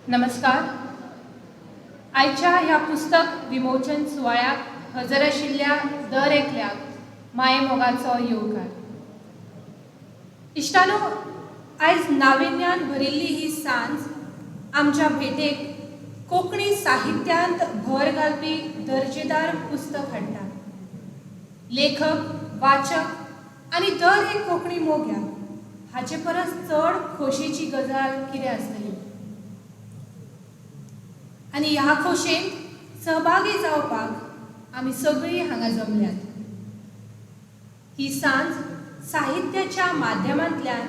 नमस्कार. आयच्या ह्या पुस्तक विमोचन सुवाळ्याक हजर आशिल्ल्या दर एकल्याक माये मोगाचो येवकार. इश्टानो, आयज नाविन्यान भरिल्ली ही सांज आमच्या भेटेक कोंकणी साहित्यांत भर घालपी दर्जेदार पुस्तक हाडटा. लेखक, वाचक आनी दर एक कोंकणी मोग्याक हाचे परस चड खोशेची गजाल कितें आसतली. आनी ह्या खोशेंत सहभागी जावपाक आमी सगळीं हांगा जमल्यात. ही सांज साहित्याच्या माध्यमांतल्यान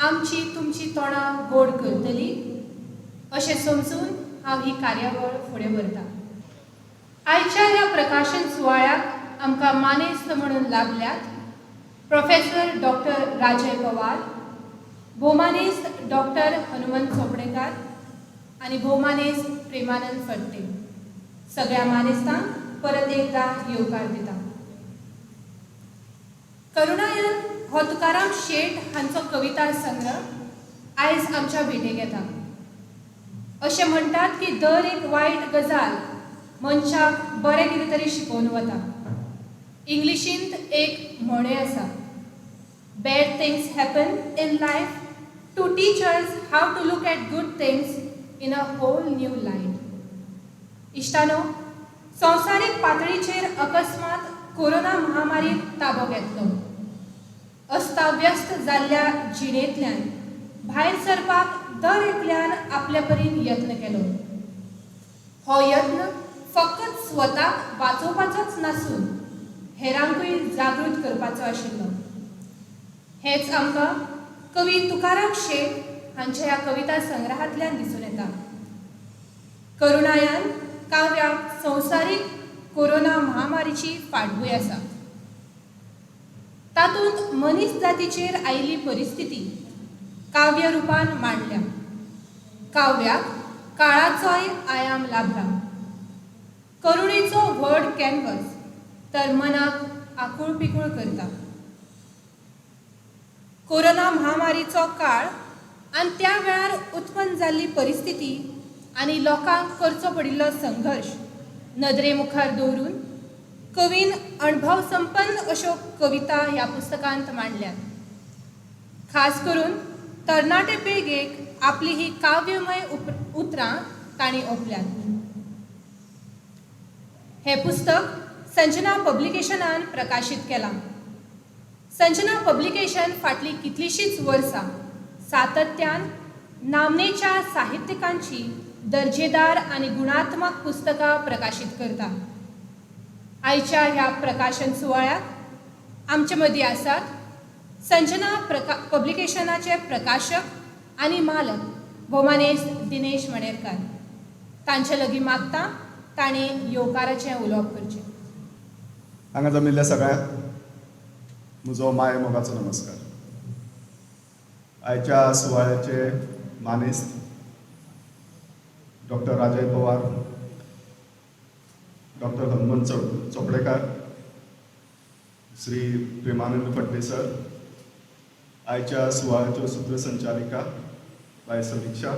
आमची तुमची तोंडां गोड करतली अशें समजून हांव ही कार्यावळ फुडें व्हरतां. आयच्या ह्या प्रकाशन सुवाळ्याक आमकां मानेस्त म्हणून लाभल्यात प्रोफेसर डॉक्टर राजय पवार, भौमानेस्त डॉक्टर हनुमंत चोपडेकार आनी भौमानेस्त प्रेमानंद फडते. सगळ्या मानेस्तांक परत एकदा येवकार दिता. करुणायन हो तुकाराम शेट हांचो कविता संग्रह आयज आमच्या भेटेक येता. अशें म्हणटात की दर एक वायट गजाल मनशाक बरें कितें तरी शिकोवन वता. इंग्लिशींत एक म्हणय आसा, bad things happen in life to teach us how to look at good things in a whole new light. इश्टानो, संवसारीक पातळीचेर अकस्मात कोरोना महामारीन ताबो घेतलो. अस्ताव्यस्त जाल्ल्या जिणेंतल्यान भायर सरपाक दर एकल्यान आपले परीन यत्न केलो. हो यत्न फकत स्वताक वाचोवपाचोच नासून हेरांकूय जागृत करपाचो आशिल्लो. हेच आमकां कवी तुकाराम शेट हांच्या ह्या कविता संग्रहांतल्यान दिसून येता. करुणायन काव्याक संवसारीक कोरोना महामारीची फाटभूंय आसा. तातूंत मनीस जातीचेर आयिल्ली परिस्थिती काव्य रुपान मांडल्या. काव्याक काळाचोय आयाम लाभला. करुणेचो व्हड कॅनवस तर मनाक आकुळ पिकूळ करता. कोरोना महामारीचो काळ आनी त्या वेळार उत्पन्न जाल्ली परिस्थिती आनी लोकांक करचो पडिल्लो संघर्श नदरे मुखार दवरून कवीन अणभव संपन्न अश्यो कविता ह्या पुस्तकांत मांडल्यात. खास करून तरणाटे पिळगेक आपली ही काव्यमय उतरां तांणी ओंपल्यात. हें पुस्तक संजना पब्लिकेशनान प्रकाशीत केलां. संजना पब्लिकेशन फाटलीं कितलींशींच वर्सां सातत्यान नामनेच्या साहित्यिकांची दर्जेदार आनी गुणात्मक पुस्तकां प्रकाशीत करता. आयच्या ह्या प्रकाशन सुवाळ्याक आमचे मदीं आसात संजना पब्लिकेशनाचे प्रकाशक आनी मालक भौमानेस्त दिनेश मणेरकार. तांचे लगीं मागता तांणी येवकाराचें उलोवप करचें. हांगा जमिल्ल्या सगळ्यांक म्हजो माये मोगाचो नमस्कार. आयच्या सुवाळ्याचे मानेस्त डॉक्टर राजय पवार, डॉक्टर हनुमंत चोपडेकार, श्री प्रेमानंद फडते सर, आयच्या सुवाळ्याच्यो सूत्रसंचालिका बाय समीक्षा,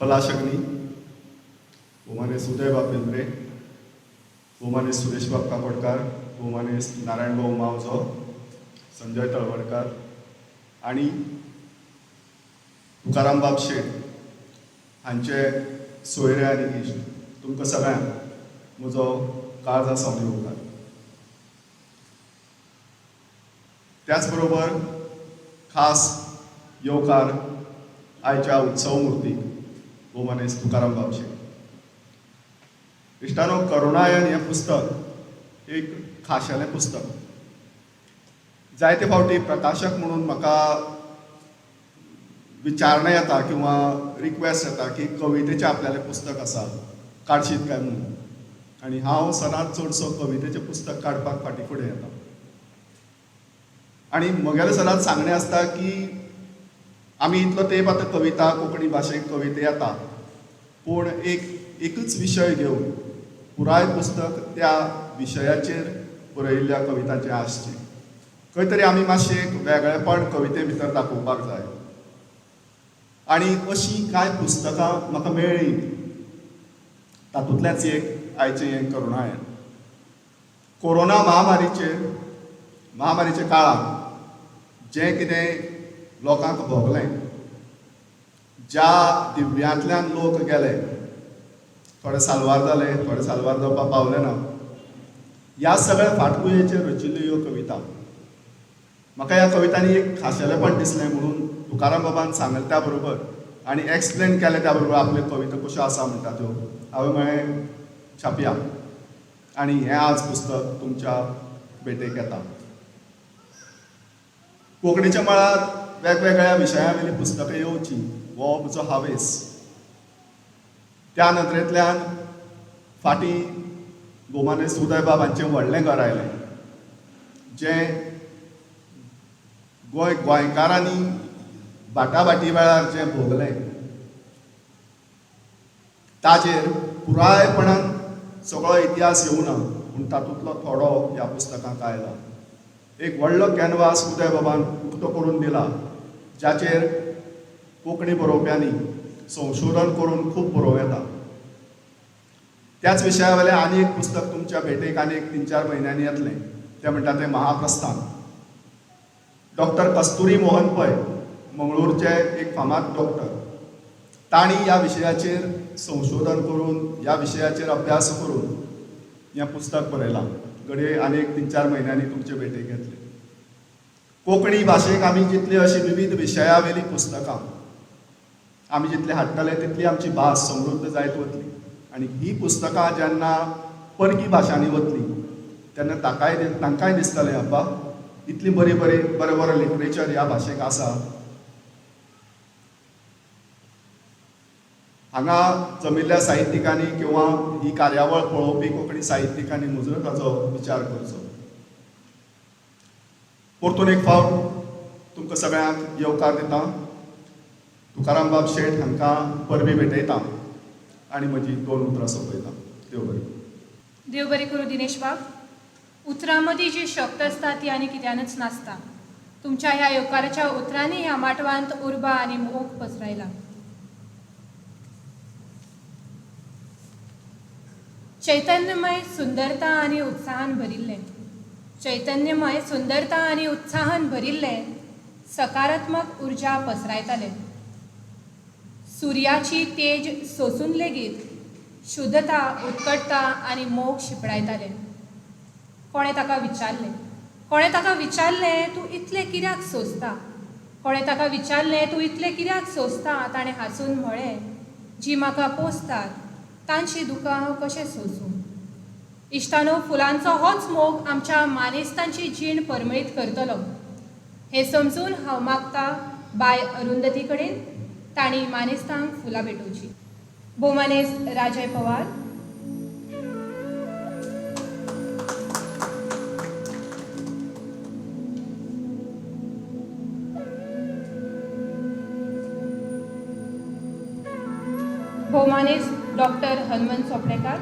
पलाशग्नी, भौमानेस्त उदयबाब बेंद्रे, भौमानेस्त सुरेशबाब काकोडकार, भौमानेस्त नारायणभाऊ मावजो, संजय तळवडकार आणि तुकारामबाब शेट हांचे सोयरे आनी इश्ट तुमकां सगळ्यांक म्हजो काळजा सावन येवकार. त्याच बरोबर खास येवकार आयच्या उत्सव मुर्तीक भौमानेस्त तुकारामबाब शेट. इश्टानो, करुणायन हें पुस्तक एक खाशेलें पुस्तक. जायते फावटी प्रकाशक म्हणून म्हाका विचारणा येता किंवा रिक्वेस्ट येता की कवितेचें आपल्यालें पुस्तक आसा, काडशीत काय म्हणून. आनी हांव सदांच चडसो कवितेचें पुस्तक काडपाक फाटीं फुडें येता. आनी म्हगेलें सदांच सांगणें आसता की आमी इतलो तेंप आतां कविता कोंकणी भाशेक कविता येता, पूण एकूच विशय घेवन पुराय पुस्तक त्या विशयाचेर बरयिल्ल्या कवितांचें आसचें. खंय तरी आमी मातशें एक वेगळेपण कविते भितर दाखोवपाक जाय. आनी अशीं कांय पुस्तकां म्हाका मेळ्ळी, तातूंतलेंच एक आयचें हें करुणा हें. कोरोना महामारीचे काळांत जें कितें लोकांक भोगलें, ज्या दिव्यांतल्यान लोक गेले, थोडे साल्वार जाले, थोडे साल्वार जावपाक पावले ना, ह्या सगळ्या फाटभुंयेचेर रचिल्ल्यो ह्यो कविता. म्हाका ह्या कवितांनी एक खाशेलेपण दिसलें म्हणून तुकाराम बाबान सांगलें त्या बरोबर आनी एक्सप्लेन केलें त्या बरोबर आपल्यो कविता कश्यो आसा म्हणटा त्यो हांवें म्हळें छापया. आनी हें आज पुस्तक तुमच्या भेटेक येता. कोंकणीच्या मळार वेगवेगळ्या विशयां वयलीं पुस्तकां येवची हो म्हजो हावेस. त्या नदरेंतल्यान फाटीं भोमानेस्त उदयबाब हांचें व्हडलें घर आयलें, जें गोंयकारांनी बाटाबाटी वेळार जें भोगलें ताचेर पुरायपणान सगळो इतिहास येवना, पूण तातूंतलो थोडो ह्या पुस्तकांत आयला. एक व्हडलो कॅनवास उदयबाबान उक्तो करून दिला, जाचेर कोंकणी बरोवप्यांनी संशोधन करून खूब बरोवं येता. त्याच विशया वयलें आनी एक पुस्तक तुमच्या भेटेक आनी एक 3-4 म्हयन्यांनी येतलें, तें म्हणटा तें महाप्रस्थान. डॉक्टर कस्तुरी मोहन पै, मंगळूरचे एक फामाद डॉक्टर, तांणी ह्या विशयाचेर संशोधन करून, ह्या विशयाचेर अभ्यास करून हें पुस्तक बरयलां. घडये आनी एक 3-4 म्हयन्यांनी तुमचे भेटेक येतलें. कोंकणी भाशेक आमी जितली अशी विविध विशया वयलीं पुस्तकां आमी जितली हाडटले तितली आमची भास समृद्ध जायत वतली. आनी हीं पुस्तकां जेन्ना परकी भाशांनी वतलीं तेन्ना तांकांय दिसतलें अब्बा इतली बरें बरें लिटरेचर ह्या भाशेक आसा. हांगा जमिल्ल्या साहित्यिकांनी किंवा ही कार्यावळ पळोवपी कोंकणी साहित्यिकांनी मुजरत हाचो विचार करचो. परतून एक फावट तुमकां सगळ्यांक येवकार दिता. तुकाराम बाब शेट हांकां परबी भेटयता आनी म्हजी 2 उतरां सोंपयता. देव बरें. देव बरें करूं दिनेश बाब. उतरां मदीं जी शक्त आसता ती आनी कित्यानच नासता. तुमच्या ह्या येवकाराच्या उतरांनी ह्या माटवांत उर्बा आनी मोग पसरयला. चैतन्यमय सुंदरता आनी उत्साहान भरिल्लें, चैतन्यमय सुंदरता आनी उत्साहान भरिल्लें सकारात्मक उर्जा पसरायतालें. सुर्याची तेज सोसून लेगीत शुद्धता, उत्कटता आनी मोग शिपडायतालें. कोणें ताका विचारलें तूं इतलें कित्याक सोंसता. तूं इतलें कित्याक सोंसता. ताणें हांसून म्हळें, जीं म्हाका पोसतात तांची दुकां हांव कशें सोंसूं. इश्टानो, फुलांचो होच मोग आमच्या मानेस्तांची जीण परमळीत करतलो. हें समजून हांव मागतां बाय अरुंधती कडेन तांणी मानेस्तांक फुलां भेटोवची. भोमानेस्त राजय पवार. भोमानेस्त डॉक्टर हनुमंत सोपडेकार.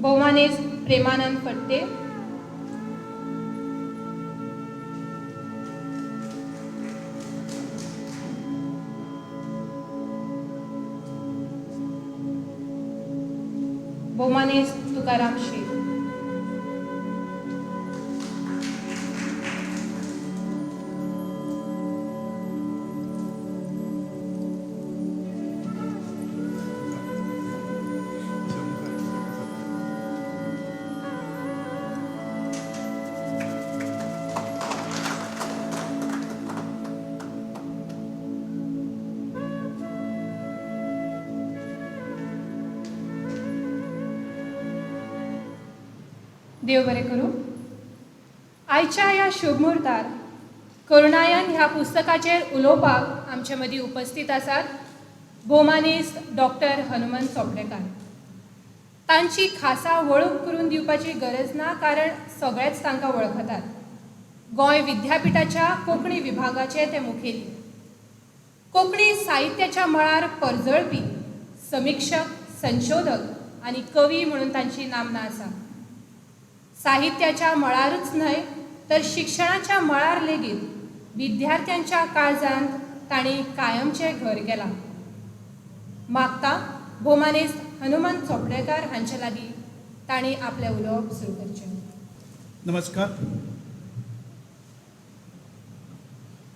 भोमानेस्त प्रेमानंद फट्टे. भोमानेस्त तुकाराम शेट. देव बरें करूं. आयच्या ह्या शुभ मुहूर्तार करुणायन ह्या पुस्तकाचेर उलोवपाक आमचे मदीं उपस्थित आसात भोमानेस्त डॉक्टर हनुमंत सोपडेकार. तांची खासा वळख करून दिवपाची गरज ना, कारण सगळेच तांकां वळखतात. गोंय विद्यापिठाच्या कोंकणी विभागाचे ते मुखेली. कोंकणी साहित्याच्या मळार परजळपी समीक्षक, संशोधक आणि कवी म्हणून तांची नामना आसा. साहित्याच्या मळारूच न्हय तर शिक्षणाच्या मळार लेगीत विद्यार्थ्यांच्या काळजांत तांणी कायमचें घर केलां. मागता भोवमानेस्त हनुमंत चोपडेकार हांचे लागीं तांणी आपलें उलोवप सुरू करचें. नमस्कार.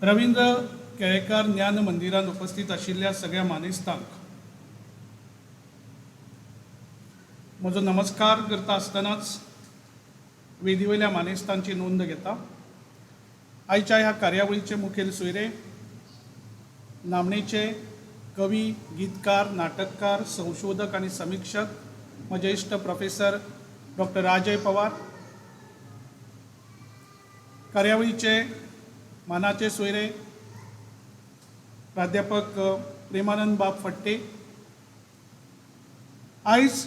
रवींद्र केळेकार ज्ञान मंदिरात उपस्थित आशिल्ल्या सगळ्या मानेस्तांक म्हजो नमस्कार करता आसतनाच वेदीवयल्या मानेस्तांची नोंद घेता. आयच्या ह्या कार्यावळीचे मुखेल सोयरे नामनेचे कवी, गीतकार, नाटककार, संशोधक आणि समीक्षक म्हजे इश्ट प्रोफेसर डॉक्टर राजय पवार, कार्यावळीचे मानाचे सोयरे प्राध्यापक प्रेमानंद बाब फट्टे. आयज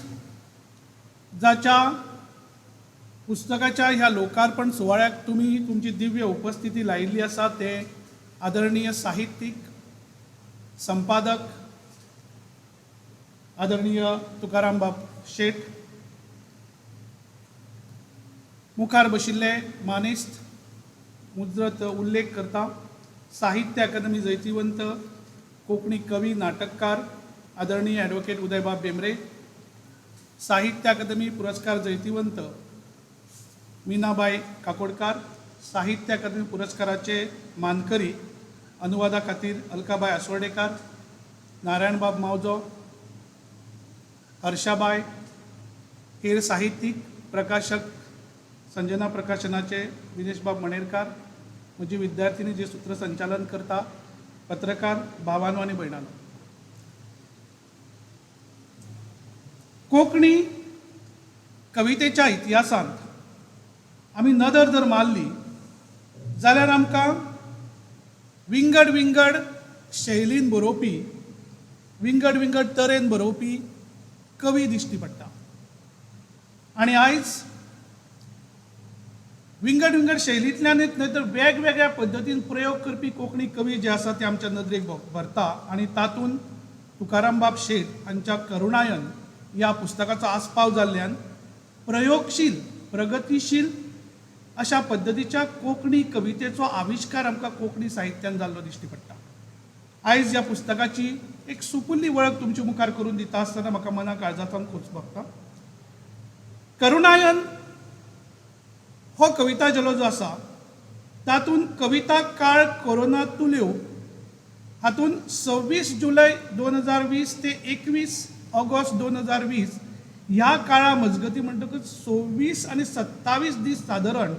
जाच्या पुस्तकाच्या ह्या लोकार्पण सुवाळ्याक तुम्ही तुमची दिव्य उपस्थिती लायिल्ली आसा ते आदरणीय साहित्यीक, संपादक आदरणीय तुकाराम बाब शेट, मुखार बशिल्ले मानेस्त मुजरत उल्लेख करता साहित्य अकादमी जैतिवंत कोंकणी कवी, नाटककार आदरणीय ॲडव्होकेट उदयबाब बेंब्रे, साहित्य अकादमी पुरस्कार जैतिवंत मीनाबाई काकोडकार, साहित्य अकादमी पुरस्काराचे मानकरी अनुवादा खातीर अलकाबाई आसवर्डेकार, नारायणबाब मावजो, हर्षाबाई, हेर साहित्यीक, प्रकाशक संजना प्रकाशनाचे दिनेशबाब मणेरकार, म्हजी विद्यार्थिनी जे सूत्रसंचालन करता, पत्रकार भावांनो आनी भयणांनो. कोंकणी कवितेच्या इतिहासांत आमी नदर जर मारली जाल्यार आमकां विंगड विंगड शैलीन बरोवपी, विंगड विंगड तरेन बरोवपी कवी दिश्टी पडटा. आनी आयज विंगड विंगड शैलींतल्यानच न्हय तर वेगवेगळ्या पद्दतीन प्रयोग करपी कोंकणी कवी जे आसा ते आमच्या नदरेक भरता. आनी तातूंत तुकाराम बाब शेट हांच्या करुणायन ह्या पुस्तकाचो आस्पाव जाल्ल्यान प्रयोगशील, प्रगतीशील अशा पद्दतीच्या कोंकणी कवितेचो आविश्कार आमकां कोंकणी साहित्यान जाल्लो दिश्टी पडटा. आयज ह्या पुस्तकाची एक सुपुल्ली वळख तुमचे मुखार करून दिता आसतना म्हाका मना काळजांतल्यान खोस भोगता. करुणायन हो कविता जलो जो आसा तातूंत कविता काळ कोरोना तुल्यो हातूंत 26 जुलय 2020 ते 21 ऑगस्ट 2020 ह्या काळा मजगती म्हणटकच 26 आनी 27 दीस सादारण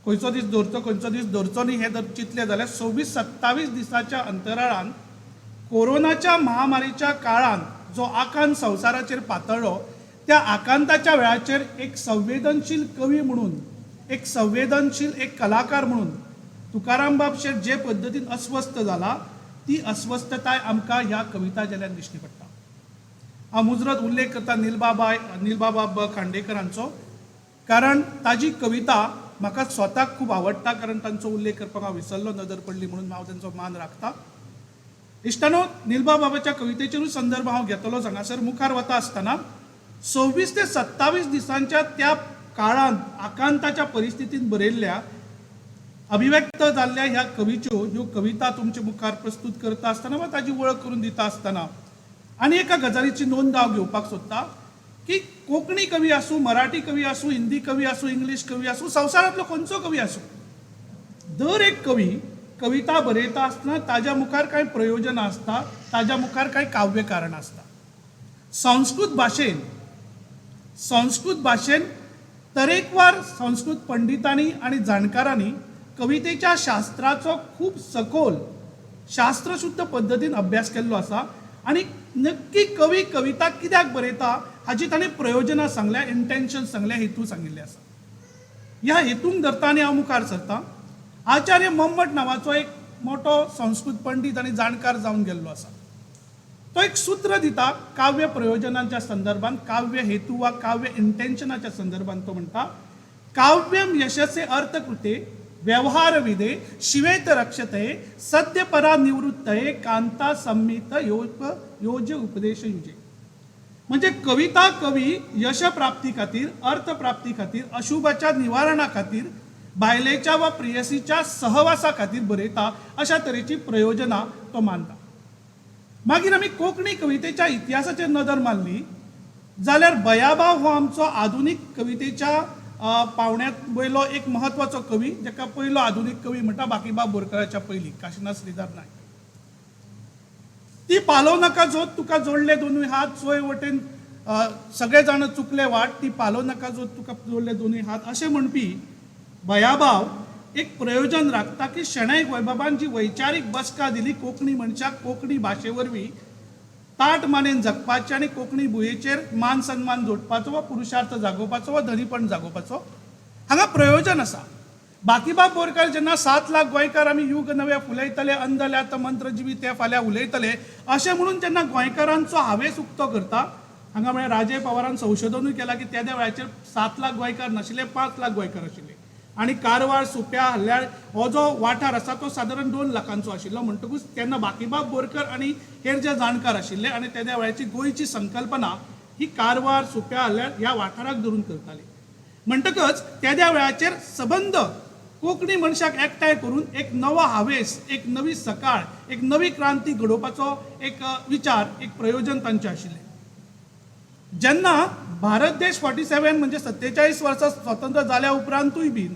खंयचो दीस धरचो खंयचो दीस धरचो न्ही हें जर चिंतलें जाल्यार 26-27 दिसाच्या अंतराळान कोरोनाच्या महामारीच्या काळांत जो आकांत संवसाराचेर पातळ्ळो त्या आकांताच्या वेळाचेर एक संवेदनशील कवी म्हणून, एक संवेदनशील एक कलाकार म्हणून तुकाराम बाब शेट जे पद्दतीन अस्वस्थ जाला ती अस्वस्थताय आमकां ह्या कविता जाल्यान दिश्टी पडटा. हांव मुजरत उल्लेख करता नीलबाब खांडेकरांचो, कारण ताजी कविता म्हाका स्वताक खूब आवडटा, कारण तांचो उल्लेख करपाक हांव विसरलो नदर पडली म्हणून हांव तांचो मान राखता. इश्टानो, नीलबाबाच्या कवितेचेरूच संदर्भ हांव घेतलो. हांगासर मुखार वता आसतना 26 ते 27 दिसांच्या त्या काळांत आकांताच्या परिस्थितीन बरयल्ल्या अभिव्यक्त जाल्ल्या ह्या कवीच्यो ह्यो कविता तुमचे मुखार प्रस्तुत करता आसतना वा ताजी वळख करून दिता आसतना आनी एका गजालीची नोंद हांव घेवपाक सोदता की कोंकणी कवी आसूं, मराठी कवी आसूं, हिंदी कवी आसूं, इंग्लीश कवी आसूं, संवसारांतलो खंयचो कवी आसूं, दर एक कवी कविता बरयता आसतना ताज्या मुखार कांय प्रयोजनां आसता, ताज्या मुखार कांय काव्य कारणां आसता. संस्कृत भाशेन तरेकवार संस्कृत पंडितांनी आनी जाणकारांनी कवितेच्या शास्त्राचो खूब सखोल शास्त्रशुद्ध पद्दतीन अभ्यास केल्लो आसा. आनी नक्की कवी कविता कित्याक बरयता हाची ताणें प्रयोजनां सांगल्या, इंटेन्शन सांगल्या, हेतू सांगिल्ले आसा. ह्या हेतूंक धरता आनी हांव मुखार सरतां. आचार्य मम्मट नांवाचो एक मोठो संस्कृत पंडीत आनी जाणकार जावन गेल्लो आसा. तो एक सूत्र दिता काव्य प्रयोजनांच्या संदर्भात, काव्य हेतू वा काव्य इंटेन्शनाच्या संदर्भात. तो म्हणटा, काव्यम यशसे अर्थकृते व्यवहार विदे शिवेत रक्षते सद्यपरा निवृत्तये कांता संमित योज उपदेश युजे. म्हणजे कविता कवी यशप्राप्ती खातीर अर्थप्राप्ती खातीर अशुभाच्या निवारणा खातीर बायलेच्या वा प्रियसीच्या सहवासा खातीर बरयता अशा तरेची प्रयोजनां तो मानता. मागीर आमी कोंकणी कवितेच्या इतिहासाचेर नदर मारली जाल्यार बयाबाव हो आमचो आधुनीक कवितेच्या पावण्यात वयलो एक महत्वाचो कवी, जाका पयलो आधुनीक कवी म्हणटा बाकीबाब बोरकाराच्या पयलीं, काशिनाथ श्रीधर नायक. ती पालव नाका जोत तुका जोडले दोनूय हात, चोय वटेन सगळे जाण चुकले वाट, ती पालव नाका जोत तुका जोडले दोनूय हात, अशें म्हणपी बयाबाव एक प्रयोजन राखता की शेणै गोंयबाबान जी वैचारीक बसका दिली कोंकणी मनशाक कोंकणी भाशे वरवीं ताट मानेन जगपाचें आनी कोंकणी भुंयेचेर मान सन्मान जोडपाचो वा पुरुशार्थ जागोवपाचो वा धनीपण जागोवपाचो, हांगा प्रयोजन आसा. बाकीबाब बोरकार जेन्ना 7 लाख गोंयकार आमी युग नवे फुलयतले, अंधल्यात मंत्रजिवी ते फाल्यां उलयतले अशें म्हणून जेन्ना गोंयकारांचो हावेस उक्तो करता, हांगा म्हळ्यार राजय पवारान संशोधनूय केलां की त्या वेळाचेर 7 लाख गोंयकार नाशिल्ले, 5 लाख गोंयकार आशिल्ले आनी कारवार सुप्या हल्ल्यार हो जो वाठार आसा तो सादारण 2 लाखांचो आशिल्लो. म्हणटकूच तेन्ना बाकीबाब बोरकर आनी हेर जे जाणकार आशिल्ले आनी त्या वेळाची गोंयची संकल्पना ही कारवार सुप्या हल्ल्यार ह्या वाठाराक धरून करताली. म्हणटकच त्या वेळाचेर सबंद कोंकणी मनशाक एकठांय करून एक नवो हावेस, एक नवी सकाळ, एक नवी क्रांती घडोवपाचो एक विचार, एक प्रयोजन तांचें आशिल्लें. जेन्ना भारत देश 47 म्हणजे 47 वर्सां स्वतंत्र जाल्या उपरांतूय बीन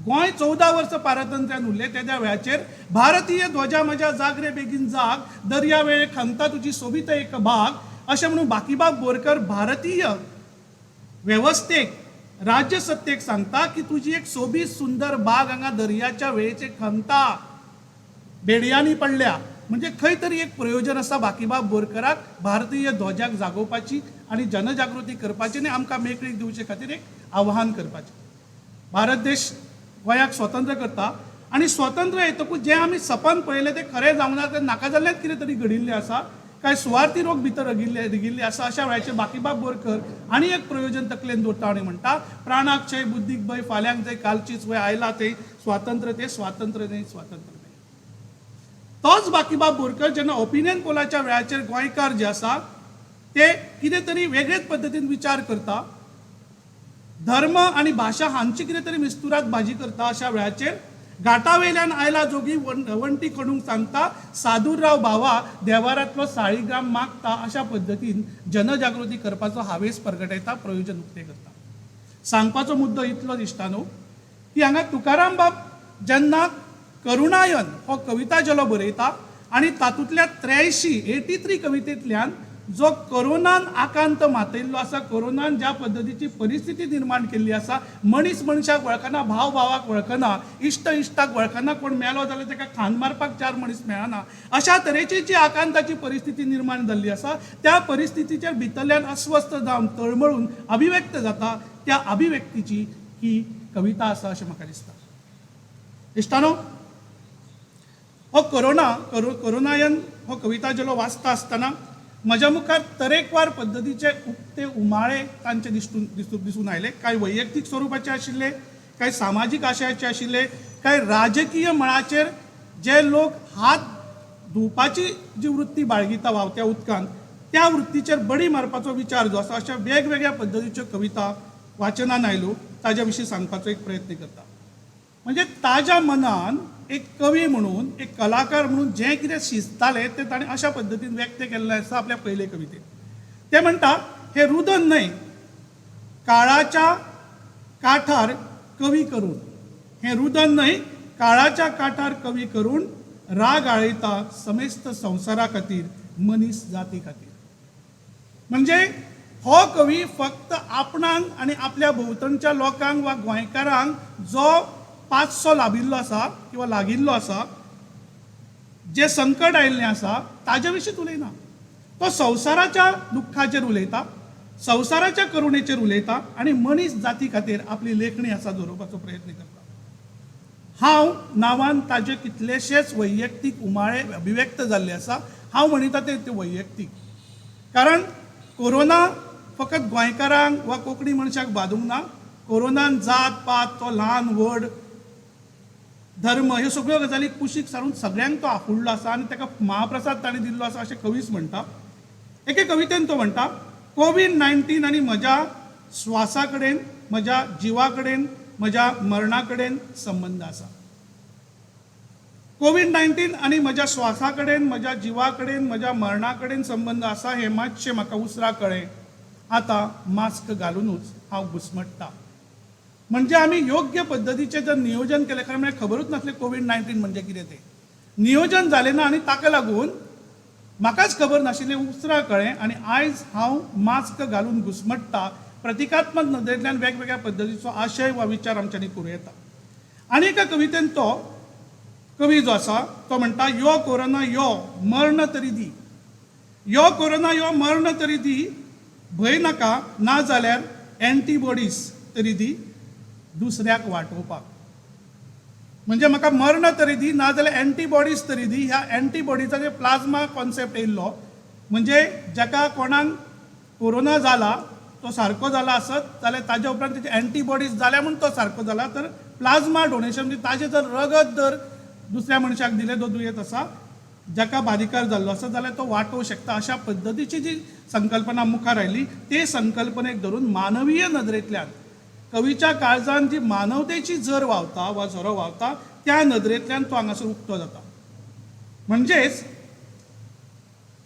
गोंय 14 वर्सां पारतंत्र्यान उरलें, त्या भारतीय भारतीय ध्वजा म्हज्या जागरे बेगीन जाग, दर्या वेळे खंता तुजी सोबीत एक भाग अशें म्हणून बाकीबाब बोरकर भारतीय वेवस्थेक, राज्य सत्तेक सांगता की तुजी एक सोबीत सुंदर बाग हांगा दर्याच्या वेळेचे खंता बेडयांनी पडल्या. म्हणजे खंय तरी एक प्रयोजन आसा बाकीबाब बोरकराक भारतीय ध्वजाक जागोवपाची आनी जनजागृती करपाची आनी आमकां मेकळीक दिवचे खातीर एक आव्हान करपाचें. भारत देश गोंयाक स्वतंत्र करता आनी स्वतंत्र येतकूच जें आमी सपन पळयलें तें खरें जावना, तें नाका जाल्लेंच कितें तरी घडिल्लें आसा, काय सुवार्थी लोक भितर रिगिल्ले आसा. अशा वेळाचेर बाकीबाब बोरकर आनी एक प्रयोजन तकलेन दवरता आनी म्हणटा प्राणाक छय बुद्धीक भय फाल्यांक जंय कालचीच वय आयला तें स्वातंत्र्य न्ही स्वातंत्र्य न्ही. तोच बाकीबाब बोरकर जेन्ना ओपिनियन पोलाच्या वेळाचेर गोंयकार जे आसा ते कितें तरी वेगळेच पद्दतीन विचार करता, धर्म आनी भाशा हांची कितें तरी मिस्तुरात भाजी करता. अशा वेळाचेर घाटा वयल्यान आयला जोगी वंटी खणूंक सांगता, सादूरराव भावा देवारांतलो साळीग्राम मागता. अशा पद्दतीन जनजागृती करपाचो हावेस परगटयता, प्रयोजन उक्तें करता. सांगपाचो मुद्दो इतलो दिसता की हांगा तुकाराम बाब जेन्ना करुणायन हो कविता जलो बरयता आनी तातूंतल्या 83 कवितेंतल्यान जो कोरोनान आकांत मातयल्लो आसा, कोरोनान ज्या पद्दतीची परिस्थिती निर्माण केल्ली आसा, मनीस मनशाक वळखना, भाव भावाक वळखना, इश्ट इश्टाक वळखना, कोण मेलो जाल्यार ताका खांद मारपाक 4 मनीस मेळना, अशा तरेची जी आकांताची परिस्थिती निर्माण जाल्ली आसा, त्या परिस्थितीचेर भितरल्यान अस्वस्थ जावन तळमळून अभिव्यक्त जाता, त्या अभिव्यक्तीची ही कविता आसा अशें म्हाका दिसता. इश्टानो, हो कोरोनायन हो कविता जेलो वाचता आसतना म्हज्या मुखार तरेकवार पद्दतीचे उक्ते उमाळे तांचे दिसून आयले. कांय वैयक्तीक स्वरुपाचे आशिल्ले, कांय सामाजीक आशयाचे आशिल्ले, कांय राजकीय मळाचेर जे लोक हात धुवपाची जी वृत्ती बाळगिता व्हांवत्या उदकांत, त्या वृत्तीचेर बडी मारपाचो विचार जो आसा, अशा वेगवेगळ्या पद्दतीच्यो कविता वाचनान आयल्यो, ताज्या विशीं सांगपाचो एक प्रयत्न करता. म्हणजे ताज्या मनान एक कवी म्हणून, एक कलाकार म्हणून जें कितें शिजतालें तें ताणें अशा पद्दतीन व्यक्त केल्लें आसा आपल्या पयले कवितेत. ते म्हणटा, हे रुदन न्हय काळाच्या काठार कवी करून, हे रुदन न्हय काळाच्या काठार कवी करून राग आळयता समेस्त संवसारा खातीर, मनीस जाती खातीर. म्हणजे हो कवी फक्त आपणाक आनी आपल्या भोंवतणच्या लोकांक वा गोंयकारांक जो पांचसो लाभिल्लो आसा किंवा लागिल्लो आसा, जे संकट आयिल्लें आसा ताजे विशींच उलयना. तो संवसाराच्या दुख्खाचेर उलयता, संवसाराच्या करुणेचेर उलयता आनी मनीस जाती खातीर आपली लेखणी आसा दवरपाचो प्रयत्न करता. हांव नांवान ताजे कितलेशेच वैयक्तीक उमाळे अभिव्यक्त जाल्ले आसा. हांव म्हणटा ते वैयक्तीक, कारण कोरोना फकत गोंयकारांक वा कोंकणी मनशाक बादूंक ना. कोरोनान जात पात, तो ल्हान व्हड, धर्म ह्यो सगळ्यो गजाली कुशीक सारून सगळ्यांक तो आफुडलो आसा आनी ताका महाप्रसाद ताणें दिल्लो आसा अशें कवीच म्हणटा. एके कवितेन तो म्हणटा, कोविड-19 आनी म्हज्या श्वासा कडेन, म्हज्या जिवा कडेन, म्हज्या मरणा कडेन संबंद आसा. कोविड-19 आनी म्हज्या श्वासा कडेन, म्हज्या जिवा कडेन, म्हज्या मरणा कडेन संबंद आसा हें मातशें म्हाका उसरा कळ्ळें आतां मास्क घालूनच हांव घुस्मट्टां. म्हणजे आमी योग्य पद्दतीचें जर नियोजन केलें, खरें म्हळ्यार खबरूच नासलें कोविड-19 म्हणजे कितें तें. नियोजन जालें ना आनी ताका लागून म्हाकाच खबर नाशिल्लें, उसरा कळ्ळें आनी आयज हांव मास्क घालून घुस्मट्टां. प्रतिकात्मक नदरेंतल्यान वेगवेगळ्या पद्दतीचो आशय वा विचार आमच्यांनी करूं येता. आनी एका कवितेन तो कवी जो आसा तो म्हणटा, यो कोरोना यो मर्ण तरी दी, यो कोरोना यो मर्ण तरी दी, भंय नाका ना जाल्यार एंटीबॉडीज तरी दी दुसऱ्याक वाटोवपाक. म्हणजे म्हाका मर्ण तरी दी ना जाल्यार एंटीबॉडीज तरी दी. ह्या एंटीबॉडीजाचे प्लाझ्मा कॉन्सेप्ट येयल्लो, म्हणजे जाका कोणाक कोरोना जाला तो सारको जाला आसत जाल्यार ताज्या उपरांत तेजे एंटीबॉडीज जाल्या म्हणून तो सारको जाला, तर प्लाझ्मा डोनेशन म्हणजे ताजें जर रगत जर दुसऱ्या मनशाक दिलें, जो दुयेंत आसा, जाका बाधिकार जाल्लो आसा जाल्यार तो वाटोवंक शकता. अशा पद्दतीची जी संकल्पना मुखार आयली, ते संकल्पनेक धरून मानवीय नदरेंतल्यान कवीच्या काळजान जी मानवतेची जर व्हांवता वा झरो व्हांवता, त्या नदरेंतल्यान तो हांगासर उक्तो जाता. म्हणजेच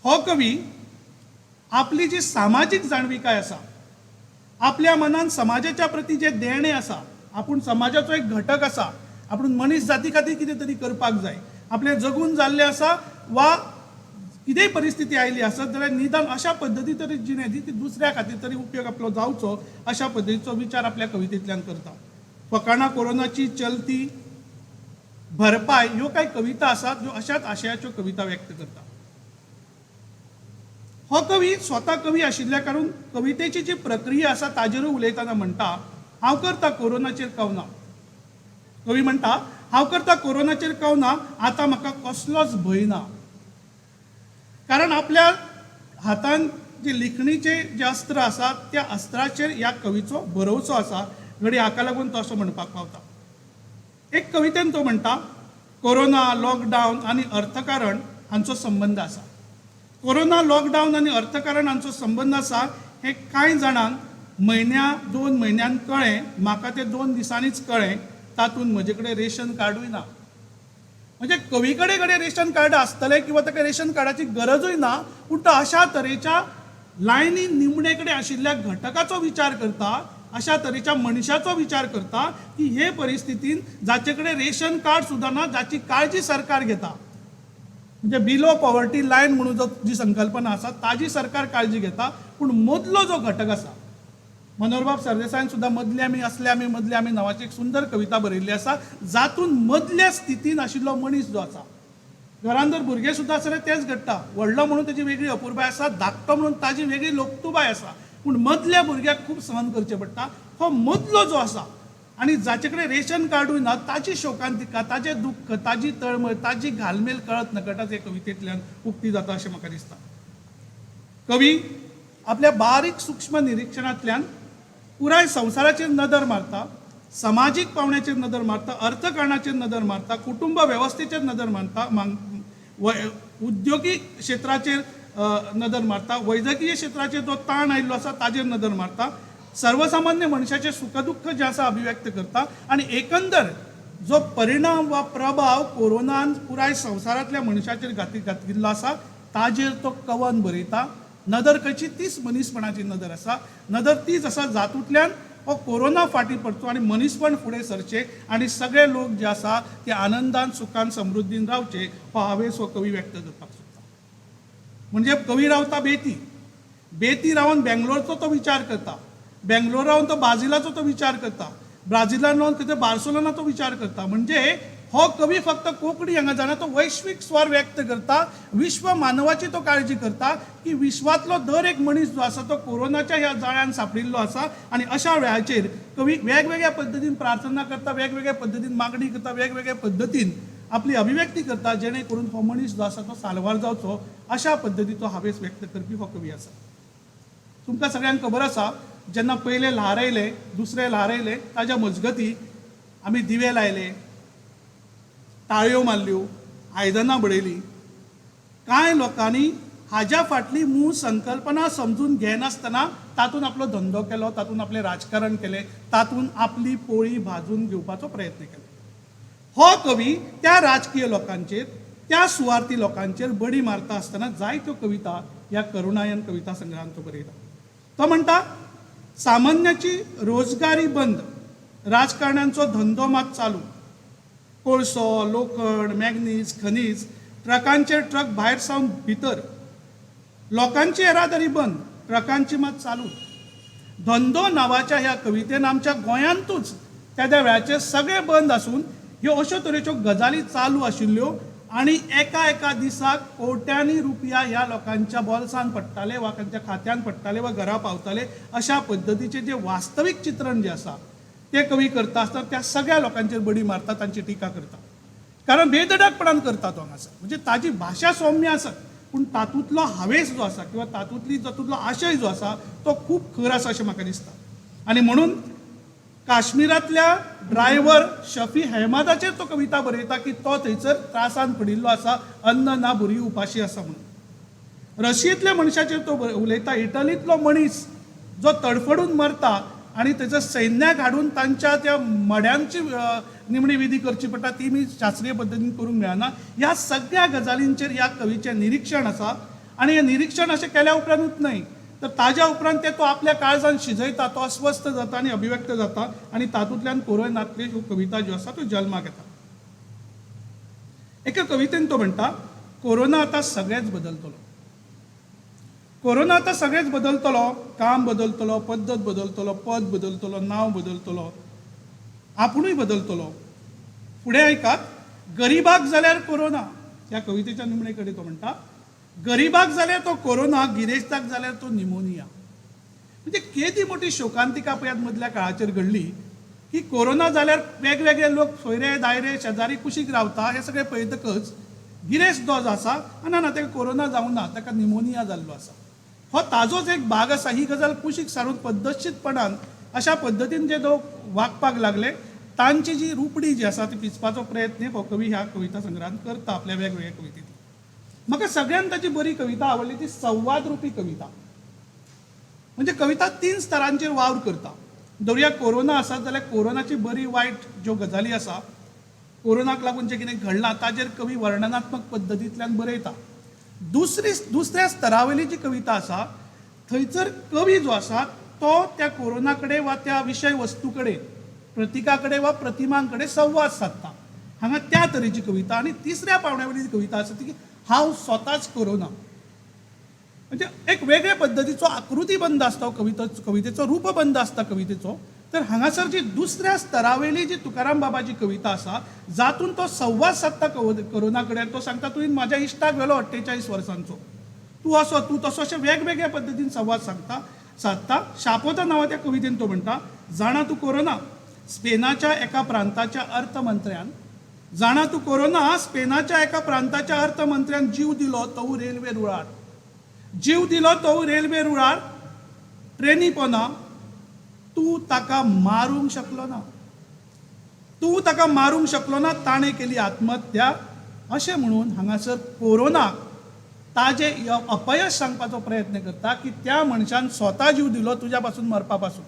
हो कवी आपली जी सामाजीक जाणविकाय आसा, आपल्या मनान समाजाच्या प्रती जे देणें आसा, आपूण समाजाचो एक घटक आसा, आपूण मनीस जाती खातीर कितें तरी करपाक जाय, आपलें जगून जाल्लें आसा वा कितेंय परिस्थिती आयली आसत जाल्यार निदान अशा पद्दती तरी जिणें ती दुसऱ्या खातीर तरी उपयोग आपलो जावचो, अशा पद्दतीचो विचार आपल्या कवितेंतल्यान करता. फकाणां कोरोनाची चलती भरपाय ह्यो कांय कविता आसात ज्यो अशाच आशयाच्यो कविता व्यक्त करता. हो कवी स्वता कवी आशिल्ल्या कारणान कवितेची जी प्रक्रिया आसा ताजेरूय उलयतना म्हणटा, हांव करता कोरोनाचेर कवना. कवी म्हणटा, हांव करता कोरोनाचेर कवना, आतां म्हाका कसलोच भंय ना. कारण आपल्या हातान जे लिखणीचे जे अस्त्र आसा त्या अस्त्राचेर ह्या कवीचो भरवंसो आसा. घडी हाका लागून तो असो म्हणपाक पावता. एक कवितेन तो म्हणटा, कोरोना, लॉकडावन आनी अर्थकारण हांचो संबंध आसा. कोरोना, लॉकडावन आनी अर्थकारण हांचो संबंध आसा हें कांय जाणांक म्हयन्या 2 म्हयन्यान कळ्ळें. म्हाका तें 2 दिसांनीच कळ्ळें. तातूंत म्हजे कडेन रेशन कार्डूय ना. म्हणजे कवी कडेन रेशन कार्ड आसतलें किंवा ताका रेशन कार्डाची गरजूय ना, पूण तो अशा तरेच्या लायनीन निमणे कडेन आशिल्ल्या घटकाचो विचार करता, अशा तरेच्या मनशाचो विचार करता की हे परिस्थितीन जाचे कडेन रेशन कार्ड सुद्दां ना, जाची काळजी सरकार घेता, म्हणजे बिलो पॉवर्टी लायन म्हणून जी संकल्पना आसा ताजी सरकार काळजी घेता. पूण मदलो जो घटक आसा, मनोहरबाब सरदेसायान सुद्दां मदले आमी नांवाची एक सुंदर कविता बरयल्ली आसा, जातून मदल्या स्थितीन आशिल्लो मनीस जो आसा, घरान जर भुरगे सुद्दां आसले तेच घडटा, व्हडलो म्हणून ताजी वेगळी अपुरबाय आसा, धाकटो म्हणून ताजी वेगळी लोकतुबाय आसा, पूण मदल्या भुरग्याक खूब सहन करचें पडटा. हो मदलो जो आसा आनी जाचे कडेन रेशन कार्डूय ना, ताची शोकांतिका, ताजें दुख्ख, ताजी तळमळ, ताजी घालमेल कळत नकळटाच हे कवितेंतल्यान उक्ती जाता अशें म्हाका दिसता. कवी आपल्या बारीक सूक्ष्म निरीक्षणांतल्यान पुराय संवसाराचेर नदर मारता, समाजीक पावण्याचेर नदर मारता, अर्थकारणाचेर नदर मारता, कुटुंब वेवस्थेचेर नदर मारता, उद्योगीक क्षेत्राचेर नदर मारता, वैजकीय क्षेत्राचेर जो ताण आयिल्लो आसा ताजेर नदर मारता, सर्वसामान्य मनशाचें सुखदुख्ख जें आसा अभिव्यक्त करता. आनी एकंदर जो परिणाम वा प्रभाव कोरोनान पुराय संवसारांतल्या मनशाचेर घातिल्लो आसा ताजेर तो कवन बरयता. नदर खंयची तीच मनीसपणाची नदर आसा. नदर तीच आसा जातूंतल्यान हो कोरोना फाटीं पडचो आनी मनीसपण फुडें सरचें आनी सगळे लोक जे आसा ते आनंदान, सुखान, समृद्धीन रावचे हो हावेस हो कवी व्यक्त करपाक सोदता. म्हणजे कवी रावता बेती रावन बेंगलोरचो तो विचार करता, बेंगलोर रावन तो ब्राझिलाचो तो विचार करता, ब्राझिलान रावन खंय बार्सोलोनाचो विचार करता. म्हणजे हो कवी फक्त कोंकणी हांगा जाणा, तो वैश्वीक स्वर व्यक्त करता, विश्व मानवाची तो काळजी करता की विश्वातलो दर एक मनीस जो आसा तो कोरोनाच्या ह्या जाळ्यान सापडिल्लो आसा. आनी अशा वेळाचेर कवी वेगवेगळ्या पद्दतीन प्रार्थना करता, वेगवेगळ्या पद्दतीन मागणी करता, वेगवेगळ्या पद्दतीन आपली अभिव्यक्ती करता, जेणे करून हो मनीस जो आसा तो साल्वार जावचो अशा पद्दतीचो हावेस व्यक्त करपी हो कवी आसा. तुमकां सगळ्यांक खबर आसा, जेन्ना पयले ल्हार आयले, दुसरे ल्हार आयले, ताज्या मजगती आमी दिवे लायले, ताळयो मारल्यो, आयदनां बडयलीं. कांय लोकांनी हाज्या फाटली मूळ संकल्पना समजून घेनासतना तातूंत आपलो धंदो केलो, तातूंत आपलें राजकारण केलें, तातूंत आपली पोळी भाजून घेवपाचो प्रयत्न केलो. हो कवी त्या राजकीय लोकांचेर, त्या सुवार्थी लोकांचेर बडी मारता आसतना जायत्यो कविता ह्या करुणायन कविता संग्रहांत तो बरयता. तो म्हणटा, सामान्याची रोजगारी बंद, राजकारण्यांचो धंदो मात चालू, कोळसो, लोखंड, मॅग्नीज, खनीज, ट्रकांचे ट्रक भायर सावन भितर, लोकांची येरादारी बंद, ट्रकांची मात चालू. धंदो नांवाच्या ह्या कवितेन आमच्या गोंयांतूच त्या वेळाचेर सगळे बंद आसून ह्यो अश्यो तरेच्यो गजाली चालू आशिल्ल्यो आनी एका दिसाक कोट्यांनी रुपया ह्या लोकांच्या बोल्सान पडटाले वा तांच्या खात्यान पडटाले वा घरा पावताले, अशा पद्दतीचें जें वास्तवीक चित्रण जें आसा तें कवी करता आसतना त्या सगळ्या लोकांचेर बडी मारता, तांची टिका करता. कारण बेधडकपणान करता तो हांगासर. म्हणजे ताजी भाशा सौम्य आसत, पूण तातूंतलो हावेस जो आसा किंवा तातूंतलो आशय जो आसा तो खूब खर आसा अशें म्हाका दिसता. आनी म्हणून काश्मीरांतल्या ड्रायव्हर शफी अहमदाचेर तो कविता बरयता की तो थंयसर त्रासान पडिल्लो आसा, अन्न ना, भुरगीं उपाशी आसा म्हणून. रशियेंतल्या मनशाचेर तो उलयता, इटलींतलो मनीस जो तडफडून मरता आनी थंयसर सैन्याक हाडून तांच्या त्या मड्यांची निमणी विधी करची पडटा, ती मी शास्त्रीय पद्दतीन करूंक मेळना. ह्या सगळ्या गजालींचेर ह्या कवीचें निरीक्षण आसा. आनी हें निरीक्षण अशें केल्या उपरांतूच न्हय, तर ताज्या उपरांत ते तो आपल्या काळजान शिजयता, तो अस्वस्थ जाता आनी अभिव्यक्त जाता आनी तातूंतल्यान कोरोनांतल्यो ह्यो कविता ज्यो आसा त्यो जल्माक येता. एका कवितेन तो म्हणटा, कोरोना आतां सगळेच बदलतलो. कोरोना आतां सगळेच बदलतलो, काम बदलतलो, पद्दत बदलतलो, पद बदलतलो, नांव बदलतलो, आपुणूय बदलतलो. फुडें आयकात, गरीबाक जाल्यार कोरोना. ह्या कवितेच्या निमणे कडेन तो म्हणटा, गरीबाक जाल्यार तो कोरोना, गिरेस्ताक जाल्यार तो निमोनिया. म्हणजे केदी मोठी शोकांतिका पळयात मदल्या काळाचेर घडली की कोरोना जाल्यार वेगवेगळे लोक सोयरे दायरे शेजारी कुशीक रावता, हे सगळें पळयतकच गिरेस्त जो आसा, ना ताका कोरोना जावं ना, ताका निमोनिया जाल्लो आसा. हो ताजोच एक भाग आसा. ही गजाल कुशीक सारून पद्दतशीरपणान अशा पद्दतीन जे लोक वागपाक लागले, तांची जी रुपडी जी आसा ती पिचपाचो प्रयत्न हो कवी ह्या कविता संग्रहांत करता आपल्या वेगवेगळ्या कवितेंत. म्हाका सगळ्यांत ताची बरी कविता आवडली ती संवाद रुपी कविता. म्हणजे कविता 3 स्तरांचेर वावर करता. धरुया कोरोना आसा जाल्यार कोरोनाची बरी वायट ज्यो गजाली आसा, कोरोनाक लागून जें कितें घडलां ताचेर कवी वर्णनात्मक पद्दतींतल्यान बरयता. दुसऱ्या स्तरावयली जी कविता आसा थंयसर कवी जो आसा तो त्या कोरोना कडेन वा त्या विशय वस्तू कडेन, प्रतीका कडेन वा प्रतिमां कडेन संवाद सादता. हांगा त्या तरेची कविता. आनी तिसऱ्या पावण्यावयली जी कविता आसा ती हांव स्वताच कोरोना. म्हणजे एक वेगळ्या पद्दतीचो आकृतीबंद आसता कवितेचो, रूपबंद आसता कवितेचो. तर हांगासर जी दुसऱ्या स्तरावयली जी तुकाराम बाबाची कविता आसा, जातून तो संवाद सादता कोरोना कडेन. तो सांगता, तुवें म्हाज्या इश्टाक व्हेलो 48 वर्सांचो, तूं असो तूं तसो, अशें वेगवेगळ्या पद्दतीन संवाद सादता. शापोता नांवा त्या कवितेन तो म्हणटा, जाणा तूं कोरोना, स्पेनाच्या एका प्रांताच्या अर्थमंत्र्यान, जाणा तूं कोरोना, स्पेनाच्या एका प्रांताच्या अर्थमंत्र्यान जीव दिलो तो रेल्वे रुळार. जीव दिलो तो रेल्वे रुळार, ट्रेनी पोना, तूं ताका मारूंक शकलो ना. तूं ताका मारूंक शकलो ना, ताणें केली आत्महत्या. अशें म्हणून हांगासर कोरोनाक ताजें अपयश सांगपाचो प्रयत्न करता की त्या मनशान स्वता जीव दिलो तुज्या पासून मरपा पासून.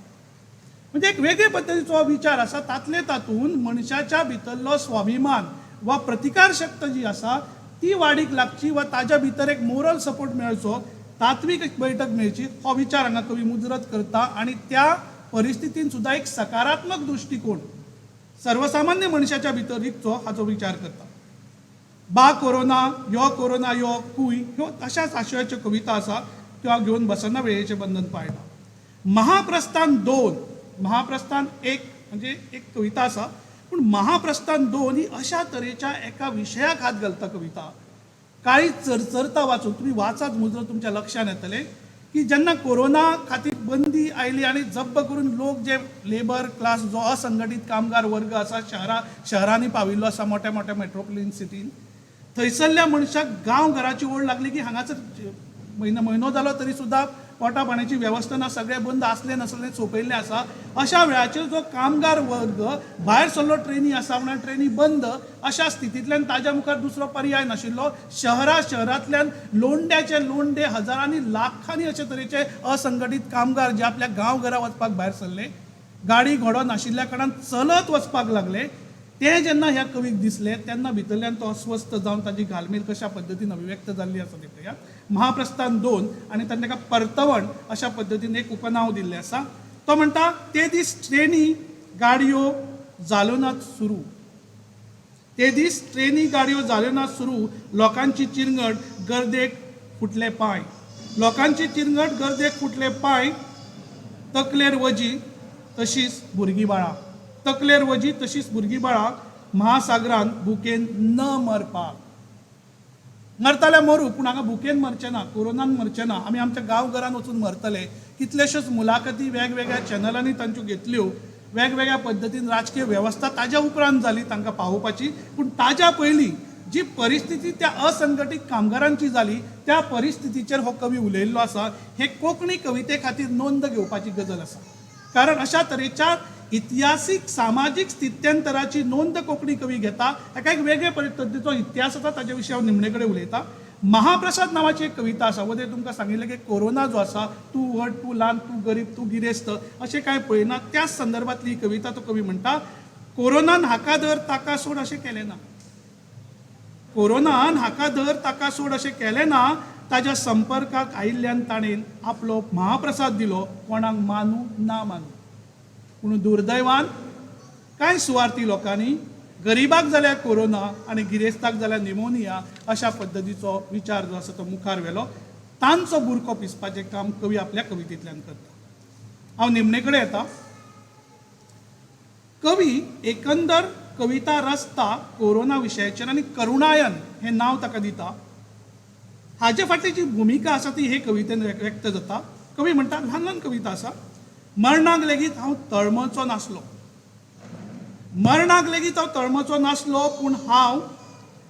म्हणजे एक वेगळे पद्दतीचो विचार आसा. तातूंत मनशाच्या भितरलो स्वाभिमान वा प्रतिकार शक्त जी आसा ती वाडीक लागची वा ताज्या भितर एक मोरल सपोर्ट मेळचो, तात्वीक एक बैठक मेळची, हो विचार हांगा कवी मुजरत करता. आनी त्या परिस्थितीन सुद्धा एक सकारात्मक दृष्टिकोन सर्वसामान्य मनशाच्या भितर रिगचो हाचो विचार करता. बा कोरोना यो कुय, ह्यो तशाच आशयाच्यो कविता आसा त्यो घेवन बसना वेळेचें बंधन पाळटा. महाप्रस्थान 2, महाप्रस्थान 1 म्हणजे एक कविता आसा, पूण महाप्रस्थान 2 ही अशा तरेच्या एका विशयाक हात घालता कविता. काळी चरचरता वाचून, तुम्ही वाचात मुजरत तुमच्या लक्षात येतलें की जेन्ना कोरोना खातीर बंदी आयली आनी जब्ब करून लोक जे लेबर क्लास जो असंघटीत कामगार वर्ग आसा शहरांनी पाविल्लो आसा, मोठ्या मोठ्या मेट्रोपॉलिटन सिटीन, थंयसरल्या मनशाक गांव घराची ओढ लागली की हांगासर म्हयनो जालो तरी सुद्दां पोटा पाण्याची वेवस्था ना, सगळें बंद आसलें नसलें सोंपयल्लें आसा. अशा वेळाचेर जो कामगार वर्ग भायर सरलो, ट्रेनी आसा म्हणून ट्रेनी बंद, अशा स्थितींतल्यान ताज्या मुखार दुसरो पर्याय नाशिल्लो. शहरांतल्यान लोंड्याचे लोंडे, हजारांनी लाखांनी अशे तरेचे असंघटीत कामगार जे आपल्या गांवघरा वचपाक भायर सरले, गाडी घोडो नाशिल्ल्या कारणान चलत वचपाक लागले. ते जेन्ना ह्या कवीक दिसले तेन्ना भितरल्यान तो अस्वस्थ जावन ताजी घालमेल कशा पद्दतीन अभिव्यक्त जाल्ली आसा ते पळयात. महाप्रस्थान 2 आनी ताका परतवण अशा पद्दतीन एक उपनाव दिल्लें आसा. तो म्हणटा, ते दीस ट्रेनी गाडयो जाल्यो नात सुरू. ते दीस ट्रेनी गाडयो जाल्यो नात सुरू. लोकांची चिरंगड, गर्देक फुटले पांय. लोकांची चिरंगड, गर्देक फुटले पांय. तकलेर वजी तशीच भुरगीं बाळां. तकलेर वजी तशीच भुरगीं बाळां. महासागरांत भुकेन न मरपाक. मरताले मरू, पूण हांगा भुकेन मरचे ना, कोरोनान मरचे ना. आमी आमच्या गांवघरान वचून मरतले. कितल्योश्योच मुलाखती वेगवेगळ्या चॅनलांनी तांच्यो घेतल्यो. वेगवेगळ्या पद्दतीन राजकीय वेवस्था ताज्या उपरांत जाली तांकां पावोवपाची. पूण ताज्या पयलीं जी परिस्थिती त्या असंघटीत कामगारांची जाली, त्या परिस्थितीचेर हो कवी उलयल्लो आसा. हे कोंकणी कविते खातीर नोंद घेवपाची गरज आसा. कारण अशा तरेच्या इतिहासीक सामाजीक स्थित्यंतराची नोंद कोंकणी कवी घेता. ताका एक वेगळे पद्दतीचो इतिहास आसा, ताचे विशीं हांव निमणे कडेन उलयतां. महाप्रसाद नांवाची एक कविता आसा. वदे तुमकां सांगिल्लें की कोरोना जो आसा, तूं व्हड, तूं ल्हान, तूं गरीब, तूं गिरेस्त अशें कांय पळयना. त्याच संदर्भांतली ही कविता. तो कवी म्हणटा, कोरोनान हाका धर ताका सोड अशें केलें ना. कोरोनान हाका धर ताका सोड अशें केलें ना. ताज्या संपर्काक आयिल्ल्यान ताणेन आपलो महाप्रसाद दिलो, कोणाक मानू ना मानू. पूण दुर्दैवान कांय सुवार्थी लोकांनी गरीबाक जाल्यार कोरोना आनी गिरेस्ताक जाल्यार निमोनिया अशा पद्दतीचो विचार जो आसा तो मुखार व्हेलो. तांचो बुरको पिसपाचें काम कवी आपल्या कवितेंतल्यान करता. हांव निमणे कडेन येता. कवी एकंदर कविता रचता कोरोना विशयाचेर आनी करुणायन हें नांव ताका दिता. हाचे फाटली जी भुमिका आसा ती हे कवितेन व्यक्त जाता. कवी म्हणटा, ल्हान ल्हान कविता आसा. मरणाक लेगीत हांव तळमळचो नासलो. मरणाक लेगीत हांव तळमळचो नासलो, पूण हांव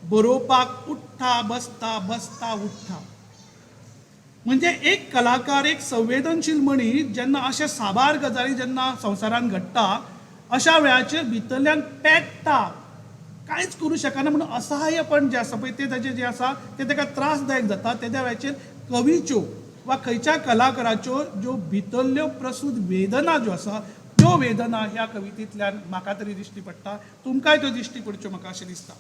बरोवपाक उठ्ठा बसता बसता उठ्ठा. म्हणजे एक कलाकार, एक संवेदनशील मनीस जेन्ना अशे साबार गजाली जेन्ना संवसारान घडटा, अशा वेळाचेर भितरल्यान पेट्टा, कांयच करूं शकना म्हणून असहाय्यपण जें आसा पळय तें ताचें जें आसा तें ताका त्रासदायक जाता. तेद्या वेळाचेर कवीच्यो वा खंयच्या कलाकाराच्यो ज्यो भितरल्यो प्रसूत वेदना ज्यो आसा त्यो वेदना ह्या कवितेंतल्यान म्हाका तरी दिश्टी पडटा. तुमकांय त्यो दिश्टी पडच्यो म्हाका अशें दिसता.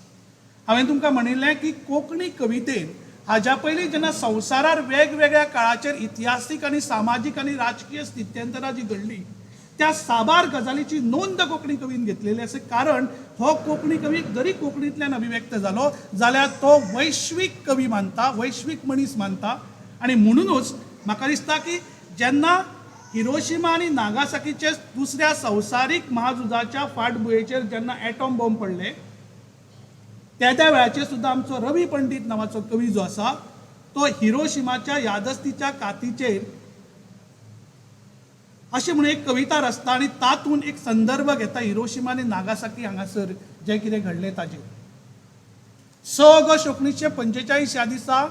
हांवें तुमकां म्हणिल्लें की कोंकणी कवितेन हाज्या पयलीं जेन्ना संवसारार वेगवेगळ्या काळाचेर इतिहासीक आनी सामाजीक आनी राजकीय स्थित्यंतरां जी घडली, त्या साबार गजालीची नोंद कोंकणी कवीन घेतलेली आसा. कारण हो कोंकणी कवी जरी कोंकणींतल्यान अभिव्यक्त जालो जाल्यार तो वैश्वीक कवी मानता, वैश्वीक मनीस मानता. आनी म्हणूनच म्हाका दिसता की जेन्ना हिरोशिमा आनी नागासाकीचे दुसऱ्या संवसारीक महाझुजाच्या फाटभुंयेचेर जेन्ना एटॉम बॉम्ब पडले, त्या वेळाचेर सुद्दां आमचो रवी पंडीत नांवाचो कवी जो आसा तो हिरोशिमाच्या यादस्तीच्या कातीचेर अशें म्हणून एक कविता रचता आनी तातूंत एक संदर्भ घेता हिरोशिमा आनी नागासाकी हांगासर जें कितें घडलें ताचेर. 6 ऑगस्ट 1945 ह्या दिसा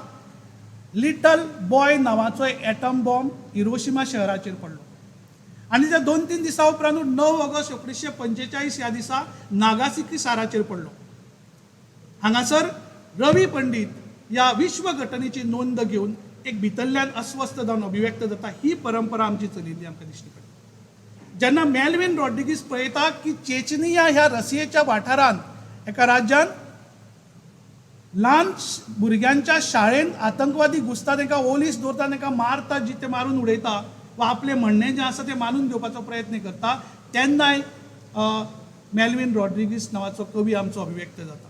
लिटल बॉय नांवाचो एटम बॉम्ब हिरोशिमा शहराचेर पडलो. आनी त्या 2-3 दिसां उपरांत 9 ऑगस्ट 1945 ह्या दिसा नागासाकी शाराचेर पडलो. हांगासर रवी पंडीत ह्या विश्व घटनेची नोंद घेवन एक भितरल्यान अस्वस्थ जावन अभिव्यक्त जाता. ही परंपरा आमची चलिल्ली आमकां दिश्टी पडटा. जेन्ना मेल्विन रॉड्रिगीस पळयता की चेचनिया ह्या रशियेच्या वाठारांत एका राज्यान ल्हान भुरग्यांच्या शाळेंत आतंकवादी घुसता, तांकां ओलीस दवरता, तांकां मारता, जिते मारून उडयता वा आपलें म्हणणें जें आसा तें मानून घेवपाचो प्रयत्न करता, तेन्नाय मेल्विन रॉड्रिगीस नांवाचो कवी आमचो अभिव्यक्त जाता.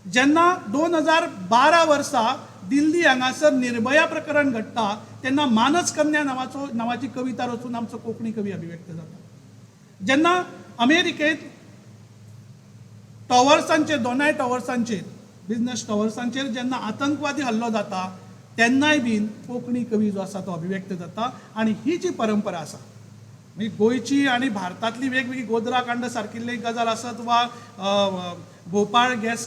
जेन्ना 2012 वर्सा दिल्ली हांगासर निर्भया प्रकरण घडटा तेन्ना मानस कन्या नांवाची कविता रचून आमचो कोंकणी कवी अभिव्यक्त जाता. जेन्ना अमेरिकेंत टॉवर्सांचेर, दोनाय टॉवर्सांचेर, बिझनस टॉवर्सांचेर जेन्ना आतंकवादी हल्लो जाता तेन्नाय बीन कोंकणी कवी जो आसा तो अभिव्यक्त जाता. आनी ही जी परंपरा आसा म्हणजे गोंयची आनी भारतांतली वेगवेगळी गोद्रा कांड सारकिल्ली गजाल आसत वा भोपाळ गॅस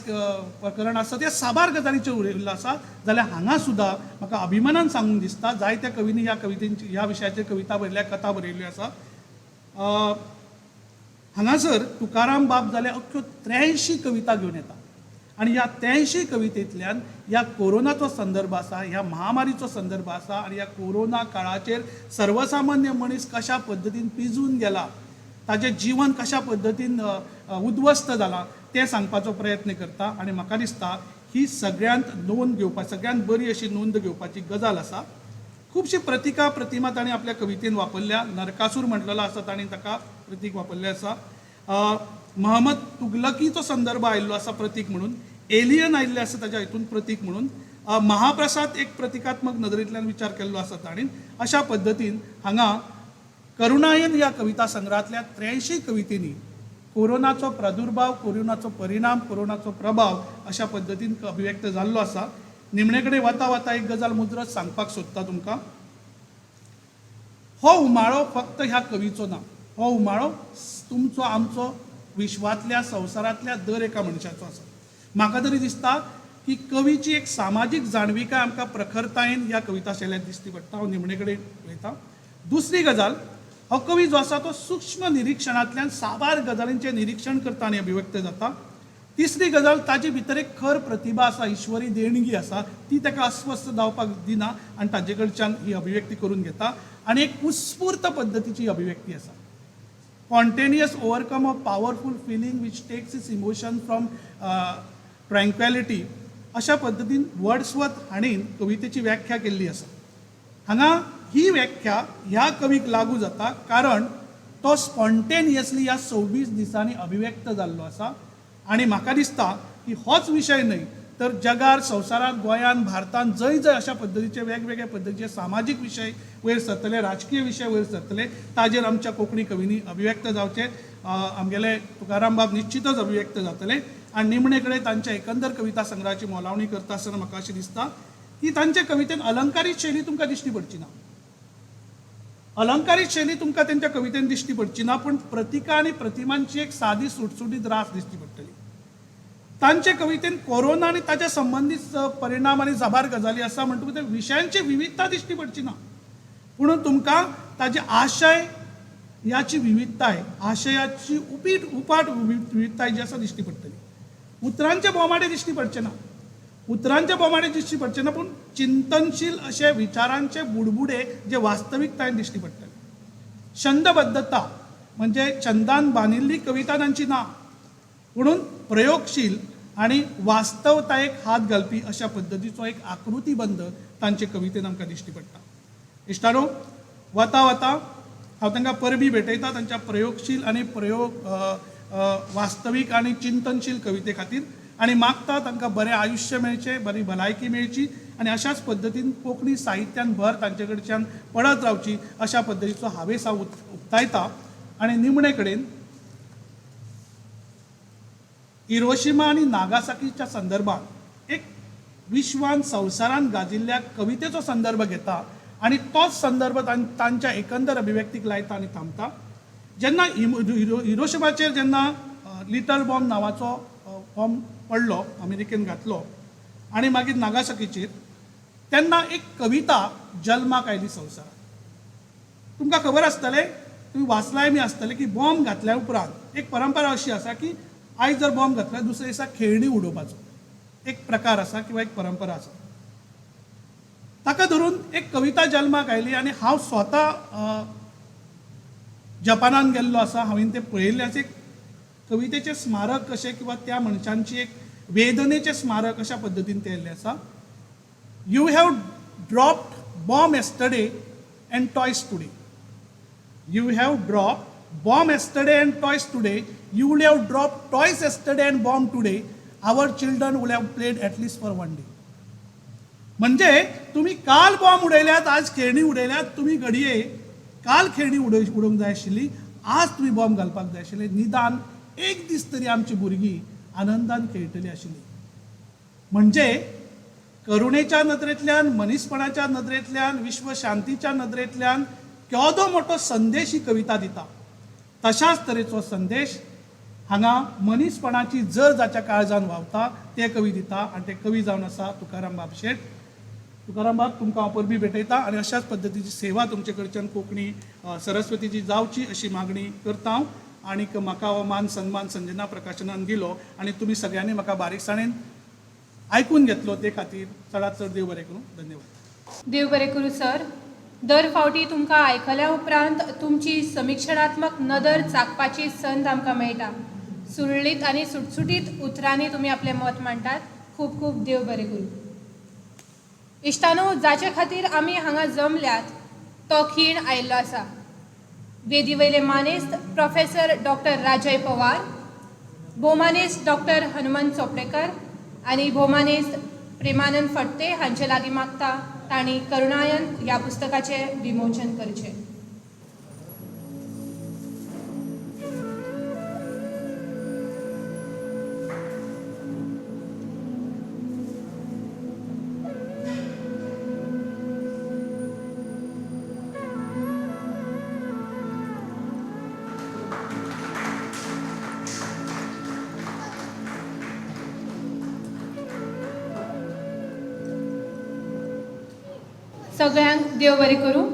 प्रकरण आसा ते साबार गजालीचेर उलयल्लो आसा जाल्यार हांगा सुद्दां म्हाका अभिमानान सांगूंक दिसता जायत्या कवींनी ह्या कवितेंची ह्या विशयाचेर कविता बरयल्या कथा बरयल्ल्यो आसा. हांगासर तुकाराम बाब जाल्यार अख्ख्यो 83 कविता घेवन येता आनी ह्या 83 कवितेंतल्यान ह्या कोरोनाचो संदर्भ आसा, ह्या महामारीचो संदर्भ आसा आनी ह्या कोरोना काळाचेर सर्वसामान्य मनीस कशा पद्दतीन पिजून गेला, ताजें जीवन कशा पद्दतीन उद्ध्वस्त जाला तें सांगपाचो प्रयत्न करता. आनी म्हाका दिसता ही सगळ्यांत नोंद घेवपाची, सगळ्यांत बरी अशी नोंद घेवपाची गजाल आसा. खुबशी प्रतिका प्रतिमा ताणें आपल्या कवितेन वापरल्या. नरकासूर म्हटलेलो आसा ताणें ताका प्रतीक वापरलें आसा. महम्मद तुगलकीचो संदर्भ आयिल्लो आसा प्रतीक म्हणून. एलियन आयिल्ले आसा ताच्या हितून प्रतीक म्हणून. महाप्रसाद एक प्रतिकात्मक नदरेंतल्यान विचार केल्लो आसा ताणें. अशा पद्दतीन हांगा करुणायन ह्या कविता संग्रहांतल्या 83 कवितेनी कोरोनाचो प्रादुर्भाव, कोरोनाचो परिणाम, कोरोनाचो प्रभाव अशा पद्दतीन अभिव्यक्त जाल्लो आसा. निमणे कडेन वता वता एक गजाल मुद्रत सांगपाक सोदता तुमकां. हो उमाळो फक्त ह्या कवीचो ना, हो उमाळो तुमचो आमचो विश्वांतल्या संवसारांतल्या दर एका मनशाचो आसा. म्हाका तरी दिसता की कवीची एक सामाजीक जाणविकाय आमकां प्रखरतायेन ह्या कविता शैल्यात दिश्टी पडटा. हांव निमणे कडेन पळयतां. दुसरी गजाल, हो कवी जो आसा तो सूक्ष्म निरीक्षणांतल्यान साबार गजालींचें निरीक्षण करता आनी अभिव्यक्त जाता. तिसरी गजाल, ताजे भितर एक खर प्रतिभा आसा, ईश्वरी देणगी आसा, ती ताका अस्वस्थ जावपाक दिना आनी ताजे कडच्यान ही अभिव्यक्ती करून घेता. आनी एक उत्स्फूर्त पद्दतीची अभिव्यक्ती आसा. Spontaneous overcome a powerful feeling which takes its emotion from tranquillity अशा पद्दतीन वर्ड्सवर्थ हाणीन कवितेची व्याख्या केल्ली आसा. हांगा ही व्याख्या ह्या कवीक लागू जाता कारण तो स्पॉन्टेनियसली ह्या 26 दिसांनी अभिव्यक्त जाल्लो आसा. आनी म्हाका दिसता की होच विशय न्हय तर जगार, संवसारांत, गोंयांत, भारतांत जंय जंय अशा पद्दतीचे वेगवेगळे पद्दतीचे सामाजीक विशय वयर सरतले, राजकीय विशय वयर सरतले, ताजेर आमच्या कोंकणी कवींनी अभिव्यक्त जावचे. आमगेले तुकाराम बाब निश्चितच अभिव्यक्त जातले. आनी निमणे कडेन तांच्या एकंदर कविता संग्रहाची मोलावणी करता आसतना म्हाका अशें दिसता की तांचे कवितेन अलंकारीत शैली तुमकां दिश्टी पडची ना. अलंकारीत शैली तुमकां तेंच्या कवितेन दिश्टी पडची ना, पूण प्रतिका आनी प्रतिमांची एक सादी सुटसुटीत रास दिश्टी पडटली. तांचे कवितेन कोरोना आनी ताच्या संबंदीत परिणाम आनी साबार गजाली आसा म्हणटकूच ते विशयांची विविधता दिश्टी पडची ना, पूण तुमकां ताजे आशय ह्याची विविधताय, आशयाची उपाट विविधताय जी आसा दिश्टी पडटली. उतरांचे बोमाडे दिश्टी पडचे ना, उतरांचे बोमाडे दिश्टी पडचे ना, पूण चिंतनशील अशे विचारांचे बुडबुडे जे वास्तविकतायेन दिश्टी पडटले. छंदबद्धता म्हणजे छंदान बांदिल्ली कविता तांची ना, म्हणून प्रयोगशील आनी वास्तवतायेक हात घालपी अशा पद्दतीचो एक आकृतीबंध तांचे कवितेन आमकां दिश्टी पडटा. इश्टानो, वता वता हांव तांकां परबी भेटयता तांच्या प्रयोगशील आनी वास्तवीक आनी चिंतनशील कविते खातीर आनी मागता तांकां बरें आयुश्य मेळचें, बरी भलायकी मेळची आनी अशाच पद्दतीन कोंकणी साहित्यान भर तांचे कडच्यान पडत रावची अशा पद्दतीचो हावेस हांव उक्तायता. आनी निमणे कडेन हिरोशिमा आनी नागासाकीच्या संदर्भात एक विश्वान, संवसारान गाजिल्ल्या कवितेचो संदर्भ घेता आनी तोच संदर्भ तांच्या एकंदर अभिव्यक्तीक लायता आनी थांबता. जेन्ना हिरोशिमाचेर जेन्ना लिटल बॉम्ब नांवाचो बॉम्ब पडलो, अमेरिकेन घातलो आनी मागीर नागासाकीचेर, तेन्ना एक कविता जल्माक आयली संवसारात. तुमकां खबर आसतलें, तुमी वाचलाय बी आसतलें की बॉम्ब घातल्या उपरांत एक परंपरा अशी आसा की आयज जर बॉम्ब घातल्यार दुसऱ्या दिसा खेळणी उडोवपाचो एक प्रकार आसा किंवा एक परंपरा आसा. ताका धरून एक कविता जल्माक आयली आनी हांव स्वता जपानान गेल्लो आसा, हांवें तें पळयल्लें आसा. एक कवितेचें स्मारक कशें किंवा त्या मनशांची एक वेदनेचें स्मारक अशा पद्दतीन तें येल्लें आसा. You have dropped bomb yesterday and toys today. You have dropped bomb yesterday and toys today. You would have dropped toys yesterday and bomb today. Our children would have played at least for one day. म्हणजे तुम्ही काल bomb उडयल्यात, आज खेळणी उडयल्यात. तुम्ही घडये काल खेळणी उडोवंक जाय आशिल्ली, आज तुम्ही बॉम्ब घालपाक जाय आशिल्ले. निदान एक दीस तरी आमची भुरगीं आनंदान खेळटली आशिल्ली. म्हणजे करुणेच्या नदरेंतल्यान, मनीसपणाच्या नदरेंतल्यान, विश्वशांतीच्या नदरेंतल्यान केदो मोठो संदेश ही कविता दिता. तशाच तरेचो संदेश हांगा मनीसपणाची जर जाच्या काळजान व्हांवता ते कवी दिता आनी ते कवी जावन आसा तुकाराम बाब शेट. तुकाराम बाब, तुमकां हांव परबी भेटयता आनी अशाच पद्दतीची सेवा तुमचे कडच्यान कोंकणी सरस्वतीची जावची अशी मागणी करता हांव. आनीक म्हाका हो मान सन्मान संजना प्रकाशनान दिलो आनी तुमी सगळ्यांनी म्हाका बारीकसाणेन आयकून घेतलो ते खातीर चडांत चड देव बरें करूं. धन्यवाद. देव बरें करूं सर. दर फावटी तुमकां आयकल्या उपरांत तुमची समीक्षणात्मक नदर चाखपाची संद आमकां मेळटा. सुरळीत आनी सुटसुटीत उतरांनी तुमी आपलें मत मांडटात. खूब खूब देव बरें करूं. इश्टानो, जाचे खातीर आमी हांगा जमल्यात तो खीण आयिल्लो आसा. वेदी वयले मानेस्त प्रोफेसर डॉक्टर राजय पवार, भोवमानेस्त डॉक्टर हनुमंत चोपडेकर आनी भोवमानेस्त प्रेमानंद फडते हांचे लागीं मागता तांणी करुणायन ह्या पुस्तकाचें विमोचन करचें. सगळ्यांक देव बरें करूं.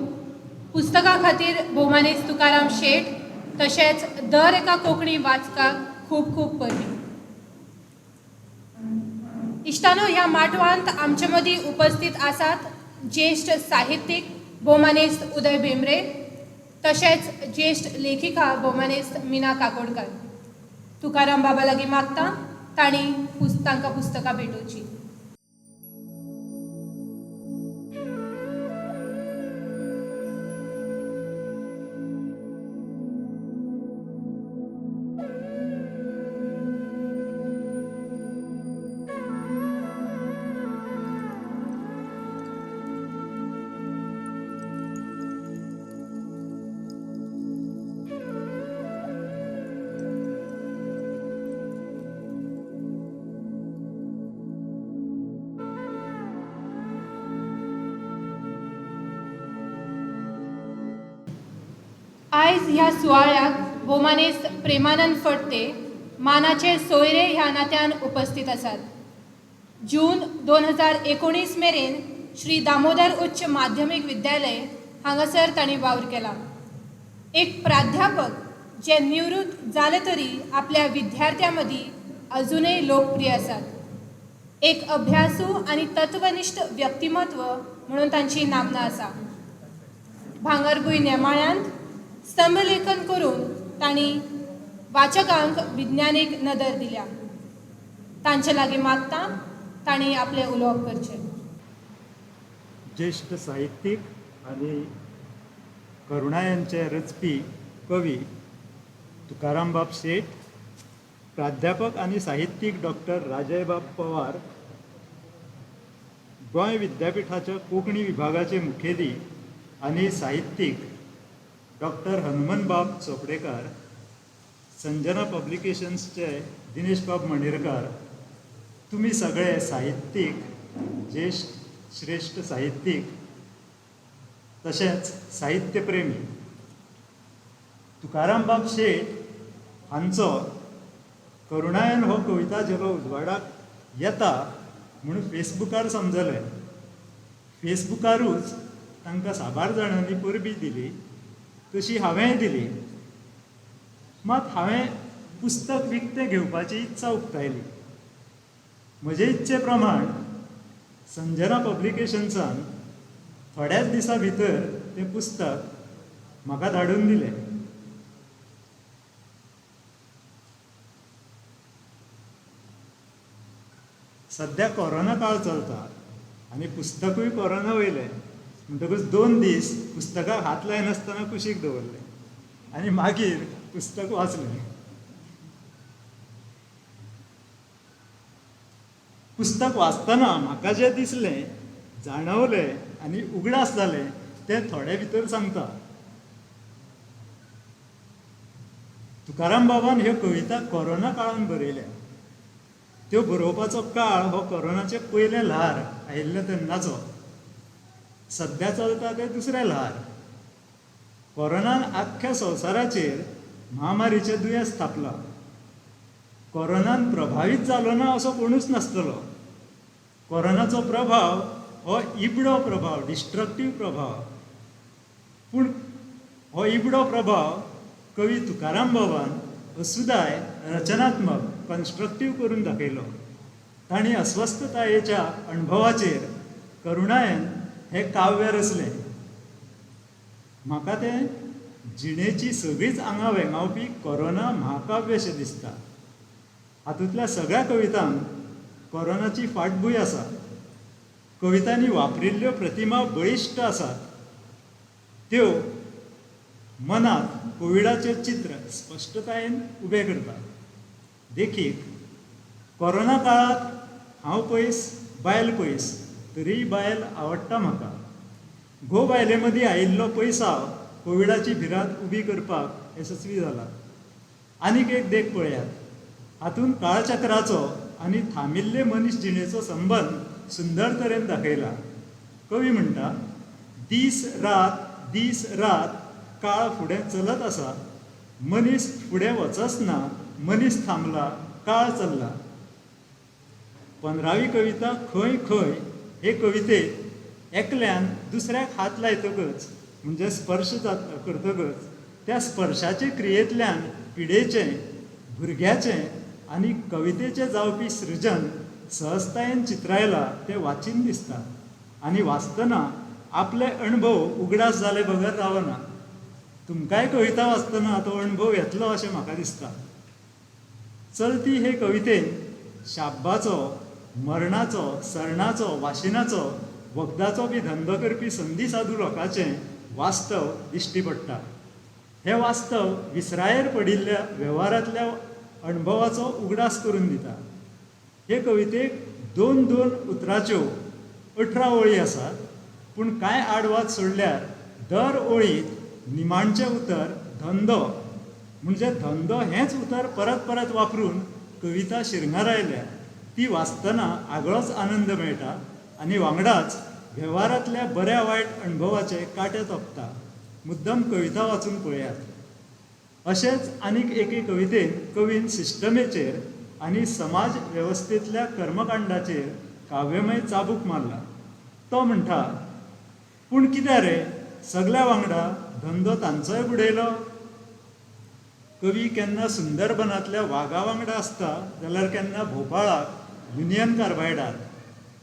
पुस्तका खातीर भोवमानेस्त तुकाराम शेट तशेंच दर एका कोंकणी वाचकाक खूब खूब परबी. इश्टानो, ह्या माटवांत आमचे मदीं उपस्थित आसात ज्येश्ठ साहित्यीक भोवमानेस्त उदय भेंब्रे तशेंच ज्येश्ठ लेखिका भोवमानेस्त मिना काकोडकर. तुकाराम बाबा लागीं मागता तांणी तांकां पुस्तकां भेटोवची. आयज ह्या सुवाळ्याक भोवमानेस्त प्रेमानंद फडते मानाचे सोयरे ह्या नात्यान उपस्थित आसात. जून 2019 मेरेन श्री दामोदर उच्च माध्यमीक विद्यालय हांगासर तांणी वावर केला. एक प्राध्यापक जे निवृत्त जाले तरी आपल्या विद्यार्थ्यां मदीं अजूनय लोकप्रिय आसात. एक अभ्यासू आनी तत्वनिश्ठ व्यक्तिमत्व म्हणून तांची नामना आसा. भांगरभूंय नेमाळ्यांत स्तंभलेखन करून तांणी वाचकांक विज्ञानीक नदर दिल्या. तांचे लागीं मागता तांणी आपलें उलोवप करचें. ज्येष्ठ साहित्यीक आनी करुणायनचे रचपी कवी तुकाराम बाब शेट, प्राध्यापक आनी साहित्यीक डॉक्टर राजय बाब पवार, गोंय विद्यापीठाच्या कोंकणी विभागाचे मुखेली आनी साहित्यीक डॉक्टर हनुमंत बाब चोपडेकार, संजना पब्लिकेशन्सचे दिनेश बाब मणिरकार, तुमी सगळे साहित्यीक, ज्येष्ठ श्रेष्ठ साहित्यीक तशेंच साहित्यप्रेमी. तुकाराम बाब शेट हांचो करुणायन हो कविता जेलो उजवाडाक येता म्हणून फेसबुकार समजलें. फेसबुकारूच तांकां साबार जाणांनी परबी दिली, तशी हांवेंय दिली. मात हांवें पुस्तक विकतें घेवपाची इत्सा उक्तायली. म्हजे इच्छे प्रमाण संजना पब्लिकेशन्सान थोड्याच दिसा भितर तें पुस्तक म्हाका धाडून दिलें. सद्या कोरोना काळ चलता आनी पुस्तकूय कोरोना वयलें म्हणटकूच 2 दीस पुस्तकाक हात लायनासतना कुशीक दवरलें आनी मागीर पुस्तक वाचलें. पुस्तक वाचतना म्हाका जें दिसलें, जाणवलें आनी उगडास जालें तें थोडे भितर सांगता. तुकाराम बाबान ह्यो कविता कोरोना काळांत बरयल्या. त्यो बरोवपाचो काळ हो कोरोनाचे पयले ल्हार आयिल्ले तेन्नाचो. सद्या चलता ते दुसरे ल्हार. कोरोनान आख्ख्या संवसाराचेर महामारीचें दुयेंस थापलां. कोरोनान प्रभावीत जालो ना असो कोणूच नासतलो. कोरोनाचो प्रभाव हो इबडो प्रभाव, डिस्ट्रक्टीव प्रभाव. पूण हो इबडो प्रभाव कवी तुकाराम बाबान असुदाय रचनात्मक, कन्स्ट्रक्टीव करून दाखयलो. तांणी अस्वस्थतायेच्या अणभवाचेर करुणायेन हें काव्य रचलें. म्हाका तें जिणेची सगळींच आंगां वेंगावपी कोरोना महाकाव्य अशें दिसता. हातूंतल्या सगळ्या कवितांक कोरोनाची फाटभूंय आसा. कवितांनी वापरिल्ल्यो प्रतिमा बळिश्ट आसात. त्यो मनात कोविडाचें चित्र स्पश्टतायेन उबें करतात. देखीक कोरोना काळांत हांव पयस बायल पयस तरी बायल आवडटा म्हाका. घो बायले मदीं आयिल्लो पयसाव कोविडाची भिरांत उबी करपाक यशस्वी जाला. आनीक एक देख पळयात. हातूंत काळचक्राचो आनी थांबिल्ले मनीस जिणेचो संबंद सुंदर तरेन दाखयला. कवी म्हणटा, दीस रात काळ फुडें चलत आसा, मनीस फुडें वचच ना, मनीस थांबला, काळ चल्ला. 15वी कविता खंय खंय हे कवितेत एकल्यान दुसऱ्याक हात लायतकच म्हणजे स्पर्श करतकच त्या स्पर्शाचे क्रियेंतल्यान पिडेचें, भुरग्याचें आनी कवितेचें जावपी सृजन सहजतायेन चित्रायला तें वाचीन दिसता. आनी वाचतना आपले अणभव उगडास जाले बगर रावना. तुमकांय कविता वाचतना तो अणभव येतलो अशें म्हाका दिसता. चलती हे कवितेन शाब्बाचो, मरणाचो, सरणाचो, वाशिनाचो, वखदाचो बी धंदो करपी संदी साधू लोकांचें वास्तव दिश्टी पडटा. हें वास्तव विसरायेर पडिल्ल्या वेव्हारांतल्या अणभवाचो उगडास करून दिता. हे कवितेक 2-2 उतरांच्यो 18 ओळी आसात. पूण कांय आडवाद सोडल्यार दर ओळीत निमाणचें उतर धंदो म्हणजे धंदो हेंच उतर परत परत वापरून कविता शिरंगार आयल्या. ती वाचतना आगळोच आनंद मेळटा आनी वांगडाच वेव्हारांतल्या बऱ्या वायट अणभवाचे कांटे तोपता. मुद्दम कविता वाचून पळयात. अशेंच आनीक एके कवितेन कवीन सिस्टमेचेर आनी समाज वेवस्थेंतल्या कर्मकांडाचेर काव्यमय चाबूक मारला. तो म्हणटा, पूण कितें रे, सगल्या वांगडा धंदो तांचोय बुडयलो. कवी केन्ना सुंदरबनांतल्या वागा वांगडा आसता जाल्यार केन्ना भोपाळाक युनियन कार्बायडार,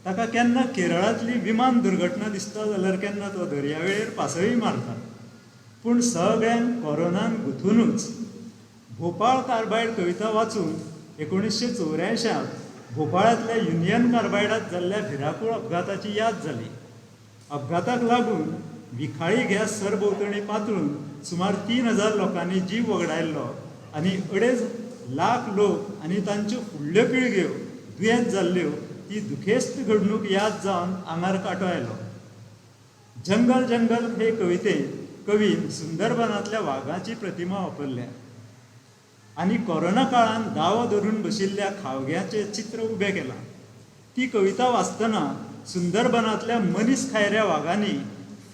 ताका केन्ना केरळांतली विमान दुर्घटना दिसता जाल्यार केन्ना तो दर्यावेळेर पासळी मारता. पूण सगळ्यांक कोरोनान गुंथूनच भोपाळ कार्बायड कविता वाचून 1984 भोपाळांतल्या युनियन कार्बायडांत जाल्ल्या भिरांकूळ अपघाताची याद जाली. अपघाताक लागून विखाळी गॅस सरभोंवतणी पातळून सुमार 3000 लोकांनी जीव वगडायल्लो आनी 2.5 लाख लोक आनी तांच्यो फुडल्यो पिळग्यो दुयेंत जाल्ल्यो ती दुखेस्त घडणूक याद जावन आंगार कांटो आयलो. जंगल जंगल हे कवितेंत कवीन सुंदरबनांतल्या वाघाची प्रतिमा वापरल्या आनी कोरोना काळांत दावो धरून बशिल्ल्या खावग्याचें चित्र उबें केलां. ती कविता वाचतना सुंदरबनांतल्या मनीस खायऱ्या वाघांनी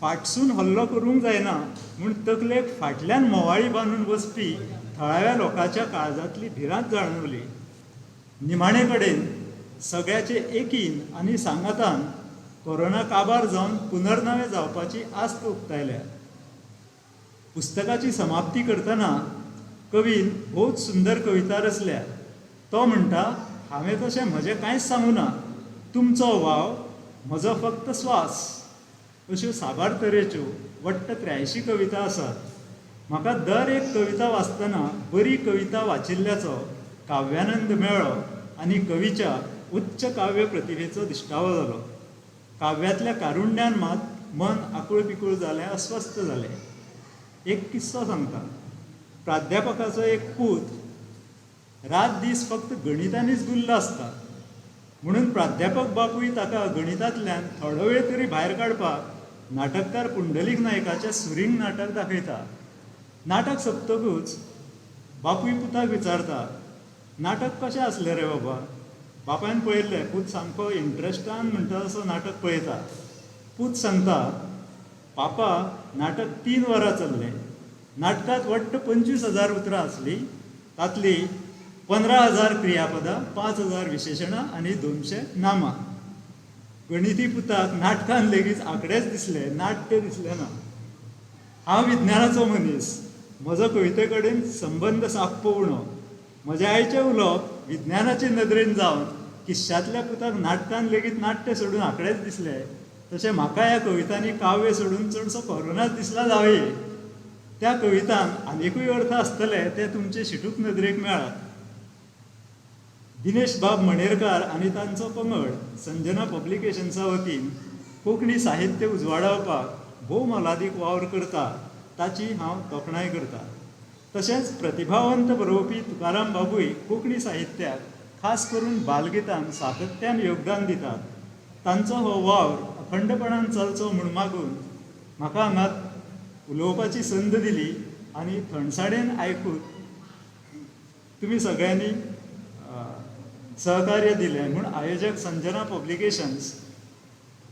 फाटसून हल्लो करूंक जायना म्हूण तकलेक फाटल्यान मोवाळी बांदून बसपी थळाव्या लोकांच्या काळजांतली भिरांत जाणवली. निमाणे कडेन सगळ्याचे एकीन आनी सांगातान कोरोना काबार जावन पुनर्नवें जावपाची आस्त उक्तायल्या. पुस्तकाची समाप्ती करतना कवीन बहुत सुंदर कविता रचल्या. तो म्हणटा, हांवें तशें म्हजें कांयच सांगूं ना, तुमचो वाव म्हजो फक्त स्वास. अश्यो साबार तरेच्यो वट्ट 83 कविता आसात. म्हाका दर एक कविता वाचतना बरी कविता वाचिल्ल्याचो काव्यानंद मेळ्ळो आनी कवीच्या उच्च काव्य प्रतिभेचो दिश्टावो जालो. काव्यातल्या कारुण्यान मात मन आकुळ पिकूळ जालें, अस्वस्थ जालें. एक किस्सो सांगता. प्राध्यापकाचो एक पूत रात दीस फक्त गणितांनीच गुल्ल आसता. म्हणून प्राध्यापक बापूय ताका गणितांतल्यान थोडो वेळ तरी भायर काडपाक नाटककार पुंडलीक नायकाचें सुरिंग नाटक दाखयता. नाटक सोंपतकूच बापूय पुताक विचारता, नाटक कशें आसलें रे बाबा? बापायन पळयल्लें, पूत सामको इंट्रस्टान म्हणटा तसो नाटक पळयता. पूत सांगता, पापा नाटक 3 वरां चल्लें. नाटकांत वट्ट 25,000 उतरां आसलीं. तातलीं 15,000 क्रियापदां, 5,000 विशेशणां आनी 200 नामां. गणिती पुताक नाटकान लेगीत आंकडेच दिसले, नाट्य दिसलें ना. हांव विज्ञानाचो मनीस, म्हजो कविते कडेन संबंद साप्प उणो. म्हज्या आईचें उलोवप विज्ञानाचे नदरेन जावन किश्यांतल्या पुताक नाटकान लेगीत नाट्य सोडून आंकडेच दिसले, तशें म्हाका ह्या कवितांनी काव्य सोडून चडसो कोरोनाच दिसला जावंये. त्या कवितांत आनिकूय अर्थ आसतले ते तुमचे शिटूक नदरेक मेळ्ळात. दिनेश बाब मणेरकार आनी तांचो पंगड संजना पब्लिकेशन्सा वतीन कोंकणी साहित्य उजवाडावपाक भोव मोलादीक वावर करता, ताची हांव तोखणाय करतां. तशेंच प्रतिभावंत बरोवपी तुकाराम बाबूय कोंकणी साहित्याक खास करून बालगितांत सातत्यान योगदान दितात. तांचो हो वावर अखंडपणान चलचो म्हूण मागून म्हाका हांगा उलोवपाची संद दिली आनी थंडसाणेन आयकून तुमी सगळ्यांनी सहकार्य दिलें म्हूण आयोजक संजना पब्लिकेशन्स,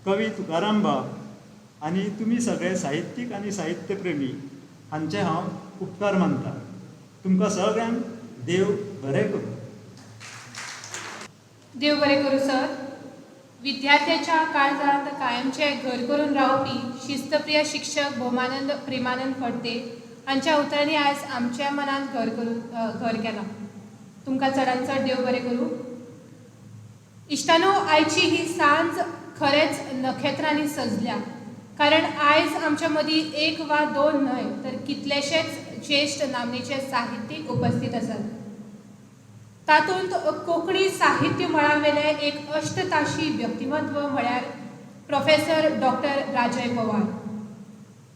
कवी तुकाराम बाब आनी तुमी सगळे साहित्यीक आनी साहित्यप्रेमी हांचे हांव उपकार मानतां. तुमकां सगळ्यांक देव बरें करूं. देव बरें करूं सर. विद्यार्थ्याच्या काळजांत कायमचे घर करून रावपी शिस्तप्रिय शिक्षक भौमानंद प्रेमानंद फडते हांच्या उतरांनी आयज आमच्या मनांत घर केलां. तुमकां चडांत चड देव बरें करूं. इश्टानो, आयची ही सांज खरेंच नखेत्रांनी सजल्या, कारण आयज आमच्या मदीं एक वा दोन न्हय तर कितलेशेच ज्येश्ठ नामनेचे साहित्यीक उपस्थित आसात. तातूंत कोंकणी साहित्य मळावेले एक अष्टताशी व्यक्तिमत्व म्हळ्यार प्रोफेसर डॉक्टर राजय पवार.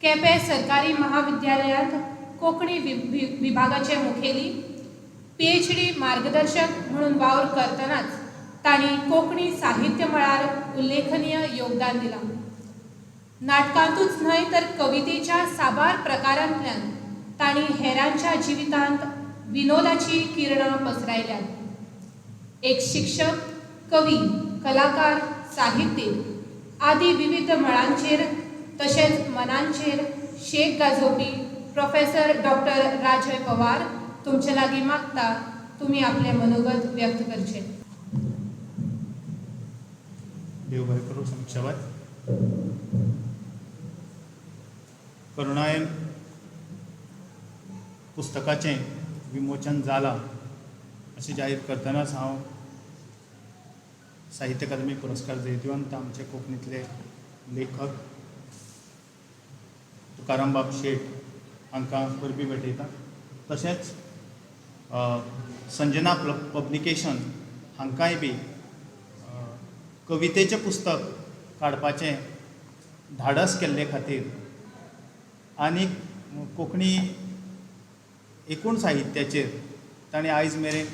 केपें सरकारी महाविद्यालयांत कोंकणी विभागाचे मुखेली, PhD मार्गदर्शक म्हणून वावर करतनाच तांणी कोंकणी साहित्य मळार उल्लेखनीय योगदान दिलां. नाटकांतूच न्हय तर कवितेच्या साबार प्रकारांतल्यान तांणी हेरांच्या जिवितांत विनोदाची किरणां पसरायल्यात. एक शिक्षक, कवी, कलाकार, साहित्यीक आदी विविध मळांचेर तशेंच मनांचेर शेक गाजोवपी प्रोफेसर डॉक्टर राजय पवार तुमचे लागीं मागता तुमी आपले मनोगत व्यक्त करचें. देव बरें करूं. समीक्षाबाई, करुणायन पुस्तकाचें विमोचन जालां अशें जाहीर करतनाच हांव साहित्य अकादमी पुरस्कार जैतिवंत आमचे कोंकणीतले लेखक तुकाराम बाब शेट हांकां परबीं भेटयतां. तशेंच संजना पब्लिकेशन हांकांय बी कवितेचें पुस्तक काडपाचें धाडस केल्ले खातीर आनी कोंकणी एकूण साहित्याचेर ताणें आयज मेरेन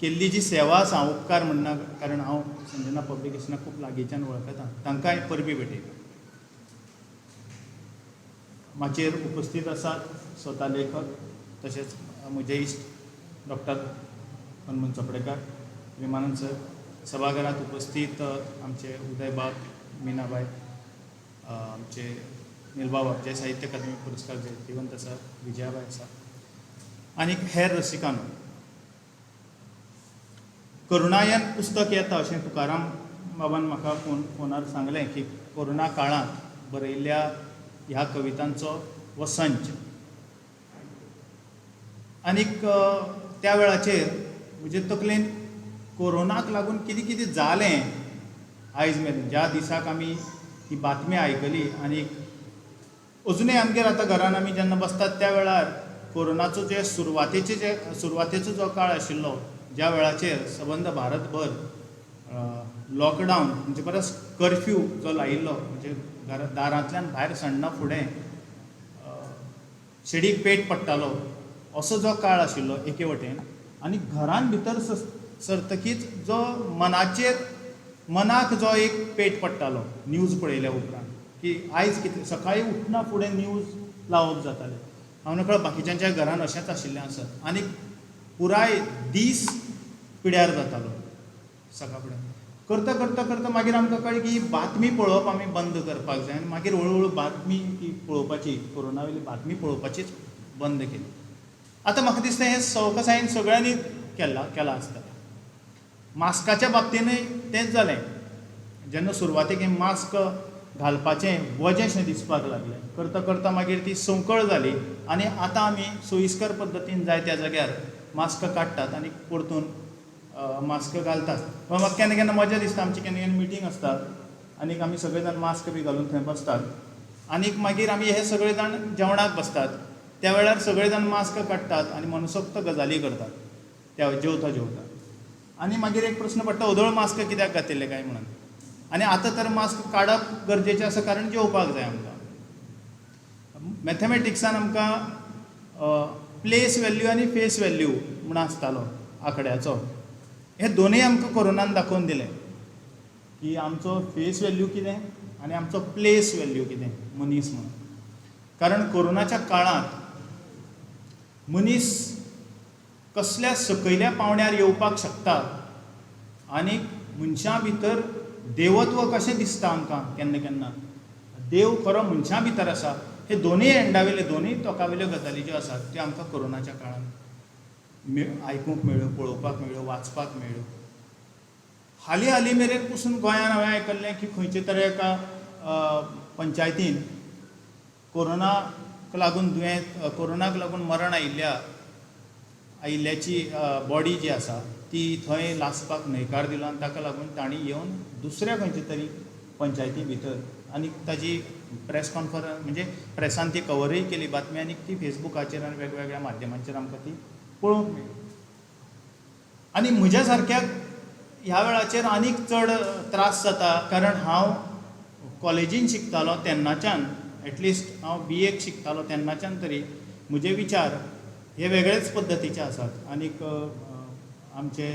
केल्ली जी सेवा आसा, उपकार म्हणना, कारण हांव संजना पब्लिकेशनाक खूब लागींच्यान वळखतां, तांकांय परबीं भेटयता. माचेर उपस्थित आसात स्वता लेखक तशेंच म्हजे इश्ट डॉक्टर हनुमंत चोपडेकार, प्रेमानंद सर, सभाघरांत उपस्थित आमचे उदय बाब, मिनाबाई, आमचे निलबाब जे साहित्य अकादमी पुरस्कार जैतिवंत आसा, विजयाबाई आसा आनी हेर रसिकांनो. करुणायन पुस्तक येता अशें तुकाराम बाबान म्हाका फोनार सांगलें की कोरोना काळांत बरयल्ल्या ह्या कवितांचो हो संच. आनीक त्या वेळाचेर म्हजे तकलेंत कोरोनाक लागून कितें कितें जालें आयज मेरेन, ज्या दिसाक आमी ही बातमी आयकली आनीक अजुनूय आमगेर आतां घरान आमी जेन्ना बसतात त्या वेळार कोरोनाचो सुरवातेचो जो काळ आशिल्लो, ज्या वेळाचेर सबंद भारतभर लॉकडावन म्हणजे परस कर्फ्यू जो लायिल्लो, म्हणजे दारांतल्यान भायर सरना फुडें शिडीक पेट पडटालो, असो जो काळ आशिल्लो एके वटेन, आनी घरान भितर सरतकीच जो मनाक जो एक पेट पडटालो न्यूज पळयल्या उपरांत, की आयज कितें सकाळीं उठना फुडें न्यूज लावप जातालें. हांव नकळो बाकीच्यांच्या घरान अशेंच आशिल्लें आसत आनी पुराय दीस पिड्यार जातालो सकाळ फुडें. करता करता करता मागीर आमकां कळ्ळें की बातमी पळोवप आमी बंद करपाक जाय, आनी मागीर हळू बातमी ती पळोवपाची, कोरोना वयली बातमी पळोवपाचीच बंद केली. आतां म्हाका दिसता हें सवकासायेन सगळ्यांनी केला आसतलें. मास्काच्या बाबतीनूय तेंच जालें. जेन्ना सुरवातेक हें मास्क घालपाचें वजेंशें दिसपाक लागलें, करता करता मागीर ती संवकळ जाली आनी आतां आमी सोयीस्कर पद्दतीन जाय त्या जाग्यार मास्क काडटात आनी परतून मास्क घालतात. वा म्हाका केन्ना केन्ना मजा दिसता, आमची केन्ना केन्ना मिटींग आसता आनीक आमी सगळे जाण मास्क बी घालून थंय बसतात आनीक मागीर आमी हे सगळे जाण जेवणाक बसतात. त्या वेळार सगळे जाण मास्क काडटात आनी मनसोक्त गजाली करतात त्या जेवता आनी मागीर एक प्रस्न पडटा, वदळ मास्क कित्याक घातिल्ले काय म्हणून. आनी आतां तर मास्क काडप गरजेचें आसा कारण जेवपाक जाय आमकां. मॅथमॅटिक्सान आमकां प्लेस वॅल्यू आनी फेस वॅल्यू म्हूण आसतालो आंकड्याचो. हे दोनूय आमकां कोरोनान दाखोवन दिलें की आमचो फेस वॅल्यू कितें आनी आमचो प्लेस वॅल्यू कितें मनीस म्हणून. कारण कोरोनाच्या काळांत मनीस कसल्या सकयल्या पावंड्यार येवपाक शकता आनीक मनशां भितर देवत्व कशें दिसता आमकां केन्ना केन्ना, देव खरो मनशां भितर आसा, हे दोनूय एंडावेले दोनूय तोकावेल्यो गजाली ज्यो आसात त्यो आमकां कोरोनाच्या काळांत आयकूंक मेळ्ळ्यो, पळोवपाक मेळ्ळ्यो, वाचपाक मेळ्ळ्यो. हालीं मेरेन पसून गोंयांत हांवें आयकल्लें की खंयचे तरी एका पंचायतीन कोरोनाक लागून मरण आयिल्ल्याची बॉडी जी आसा ती थंय लासपाक न्हयकार दिलो आनी ताका लागून तांणी येवन दुसऱ्या खंयचे तरी पंचायती भितर आनी ताजी प्रेस कॉन्फरन्स म्हणजे प्रेसान ती कवरय केली बातमी आनी ती फेसबुकाचेर आनी वेगवेगळ्या माध्यमांचेर आमकां ती पळोवंक मेळ्ळी. आनी म्हज्या सारक्याक ह्या वेळाचेर आनीक चड त्रास जाता कारण हांव कॉलेजीन शिकतालो तेन्नाच्यान, एटलिस्ट हांव BA शिकतालो तेन्नाच्यान तरी म्हजे विचार हे वेगळेच पद्दतीचे आसात. आनीक आमचे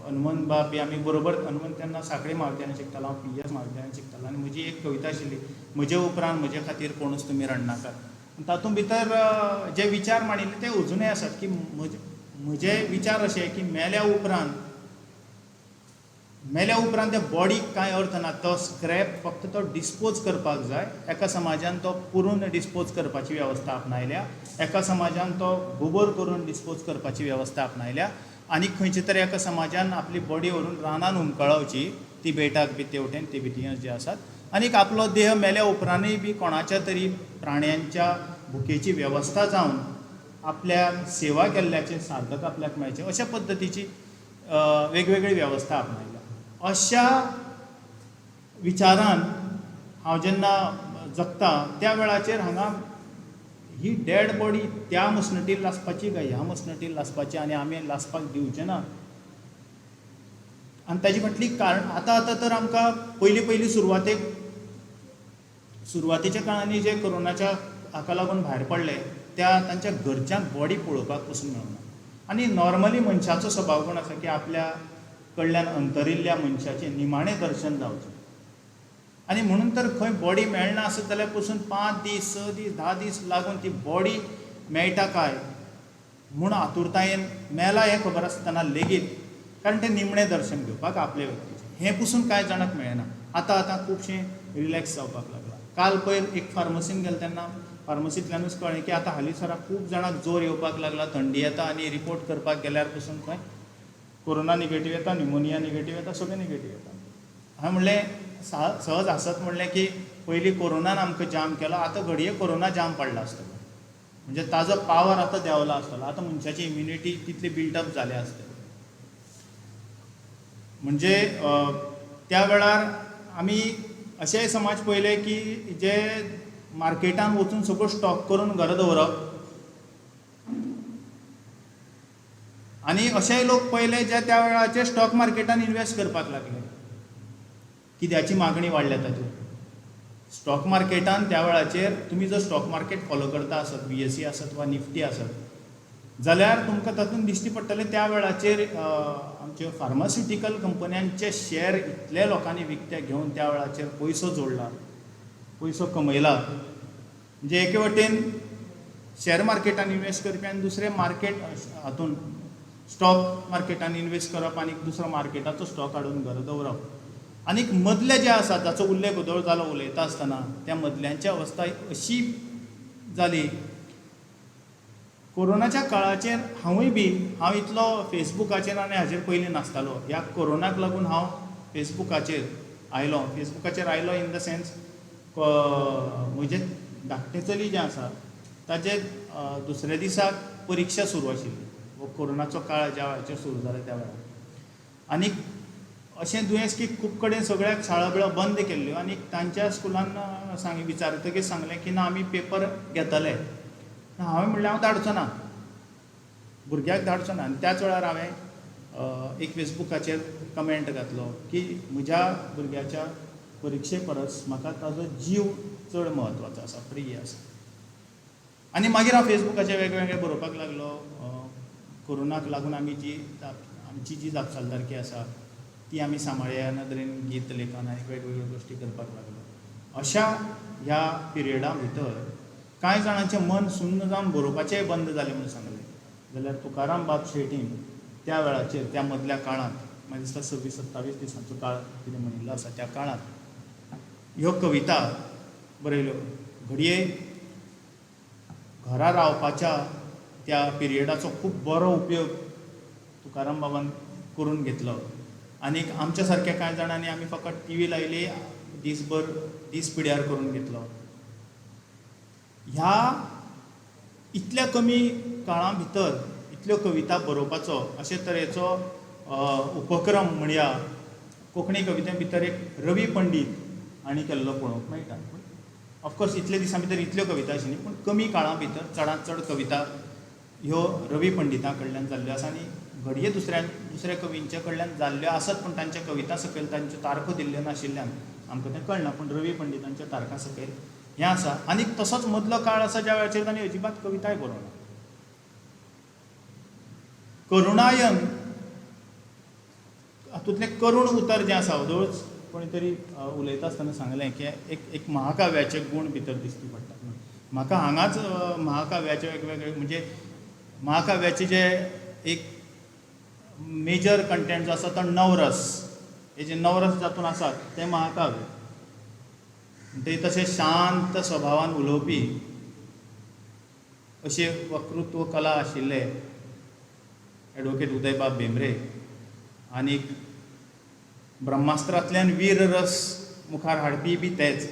हनुमंत बाब बी आमी बरोबर, हनुमंत तेन्ना सांखळे म्हाविद्यालयान शिकतालो, हांव PS म्हाविद्यालयान शिकतालो आनी म्हजी एक कविता आशिल्ली, म्हजे उपरांत म्हजे खातीर कोणूच तुमी रडनाकात. तातूंत भितर जे विचार मांडिल्ले ते अजुनूय आसात की म्हजे विचार अशे की मेल्या उपरांत त्या बॉडीक कांय अर्थ ना, तो स्क्रॅप फक्त तो डिस्पोज करपाक जाय. एका समाजान तो पुरून डिस्पोज करपाची वेवस्था आपणायल्या, एका समाजान तो गोबर करून डिस्पोज करपाची वेवस्था आपणायल्या आनी खंयचे तरी एका समाजान आपली बॉडी व्हरून रानान हुमकळावची, तिबेटाक बी तेवटेन तिबेटियन्स जे आसात, आनीक आपलो देह मेल्या उपरांतूय बी कोणाच्या तरी प्राण्यांच्या भुकेची वेवस्था जावन आपल्या सेवा केल्ल्याचें सार्थक आपल्याक मेळचें, अशा पद्दतीची वेगवेगळी वेवस्था आपणायल्या. अशा विचारान हांव जेन्ना जगता त्या वेळाचेर हांगा ही डेड बॉडी त्या मसणटीर लासपाची काय ह्या मसणटीर लासपाची आनी आमी लासपाक दिवचे ना. आनी ताजी फाटली कारण आतां तर आमकां पयलीं सुरवातेच्या काळांनी जे कोरोनाच्या हाका लागून भायर पडले त्या तांच्या घरच्यांक बॉडी पळोवपाक पसून मेळना. आनी नॉर्मली मनशाचो स्वभाव कोण आसा की आपल्या कडल्यान अंतरिल्ल्या मनशाचें निमाणें दर्शन जावचें. आनी म्हणून तर खंय बॉडी मेळना आसत जाल्यार पसून 5 दीस 6 दीस 10 दीस लागून ती बॉडी मेळटा काय म्हूण आतुरतायेन मेला हें खबर आसतना लेगीत, कारण तें निमणें दर्शन घेवपाक आपले व्यक्तीचें हें पसून कांय जाणांक मेळना. आतां खुबशें रिलॅक्स जावपाक लागलां. काल पयर एक फार्मसीन गेले तेन्ना फार्मसींतल्यानूच कळ्ळें की आतां हालींसराक खूब जाणांक जोर येवपाक लागला, थंडी येता आनी रिपोर्ट करपाक गेल्यार पसून खंय कोरोना निगेटीव येता, न्युमोनिया निगेटीव येता, सगळें निगेटीव येता. हांवें म्हणलें सहज हांसत म्हणलें की पयलीं कोरोनान आमकां जाम केलो, आतां घडये कोरोना जाम पडला आसतलो, म्हणजे ताजो पावर आतां देंवला आसतलो, आतां मनशाची इम्युनिटी तितली बिल्डअप जाल्या आसतली. म्हणजे त्या वेळार आमी अशेय समाज पळयले की जे मार्केटान वचून सगळो स्टॉक करून घरा दवरप आनी अशेय लोक पळयले जे त्या वेळाचेर स्टॉक मार्केटान इन्वेस्ट करपाक लागले, कित्याची मागणी वाडल्या तातूंत. स्टॉक मार्केटान त्या वेळाचेर तुमी जर स्टॉक मार्केट फॉलो करता आसत, BSE आसत वा निफ्टी आसत जाल्यार तुमकां तातूंत दिश्टी पडटलें त्या वेळाचेर आमचे फार्मास्युटिकल कंपन्यांचे शेअर इतले लोकांनी विकते घेवन त्या वेळाचेर पयसो जोडला, पयसो कमयला. म्हणजे एके वटेन शेअर मार्केटान इन्वेस्ट करपी आनी दुसरे मार्केट हातूंत स्टॉक मार्केटान इन्वेस्ट करप आनी दुसरो मार्केटाचो स्टॉक हाडून घरा दवरप. आनीक मदले जे आसात जाचो उल्लेख उदळ जालो उलयता आसतना त्या मदल्यांची अवस्था अशी जाली कोरोनाच्या काळाचेर हांव इतलो फेसबुकाचेर आनी हाचेर पयलीं नासतालो. ह्या कोरोनाक लागून हांव फेसबुकाचेर आयलो इन द सेन्स म्हजें धाकटें चली जें आसा ताचे दुसऱ्या दिसाक परिक्षा सुरू आशिल्ली. हो कोरोनाचो काळ ज्या वेळाचेर सुरू जालो त्या वेळार आनीक अशें दुयेंस की खूब कडेन सगळ्याक शाळा बिळा बंद केल्ल्यो आनी तांच्या स्कुलान विचारतकीर सांगलें की ना आमी पेपर घेतले. हांवें म्हणलें हांव धाडचो ना, भुरग्याक धाडचो ना. आनी त्याच वेळार हांवें एक फेसबुकाचेर कमेंट घातलो की म्हज्या भुरग्याच्या परिक्षे परस म्हाका ताजो जीव चड म्हत्वाचो आसा, प्रिय आसा. आनी मागीर हांव फेसबुकाचेर वेगवेगळें बरोवपाक लागलो. कोरोनाक लागून आमची जी जापसालदारकी आसा ती आमी सांबाळया नदरेन गीत लेखन आनी वेगवेगळ्यो गोश्टी करपाक लागलो. अशा ह्या पिरियडा भितर कांय जाणांचें मन सुन्न जावन बरोवपाचेंय बंद जालें म्हणून सांगलें. जाल्यार तुकाराम बाब शेटीन त्या वेळाचेर त्या मदल्या काळांत म्हाका दिसता 26-27 दिसांचो काळ कितें म्हणिल्लो आसा त्या काळांत ह्यो कविता बरयल्यो. घडये घरा रावपाच्या त्या पिरियडाचो खूब बरो उपयोग तुकाराम बाबान करून घेतलो. आनीक आमच्या सारक्या कांय जाणांनी आमी फकत टीव्ही लायली, दीस पिड्यार करून घेतलो. ह्या इतल्या कमी काळा भितर इतल्यो कविता बरोवपाचो अशे तरेचो उपक्रम म्हणया कोंकणी कविते भितर एक रवी पंडीत हांणी केल्लो पळोवंक मेळटा. ऑफकोर्स इतले दिसां भितर इतल्यो कविता आशिल्ली पूण कमी काळा भितर चडांत चड कविता ह्यो रवी पंडिता कडल्यान जाल्ल्यो आसा. आनी घडये दुसऱ्या कवींचे कडल्यान जाल्ल्यो आसत पूण तांच्या कविता सकयल तांच्यो तारखो दिल्ल्यो नाशिल्ल्यान आमकां तें कळना. पूण रवी पंडितांच्या तारखां सकयल हें आसा. आनीक तसोच मदलो काळ आसा ज्या वेळाचेर तांणी अजिबात कविताय बरोवना. करुणायन हातूंतलें करूण उतर जें आसा वदोळच कोणी तरी उलयता आसतना सांगलें की एक महाकाव्याचे गूण भितर दिश्टी पडटा. म्हाका हांगाच महाकाव्याचे वेगवेगळे म्हणजे महाकाव्याचे जे एक मेजर कंटेंट जो आसा तो नवरस. हे जे नवरस जातून आसात ते महाकाव्य. ते तशें शांत स्वभावान उलोवपी अशे वक्तृत्व कला आशिल्ले एडवोकेट उदयबाब भेंब्रे. आनीक ब्रह्मास्त्रांतल्यान वीर रस मुखार हाडपी बी तेच.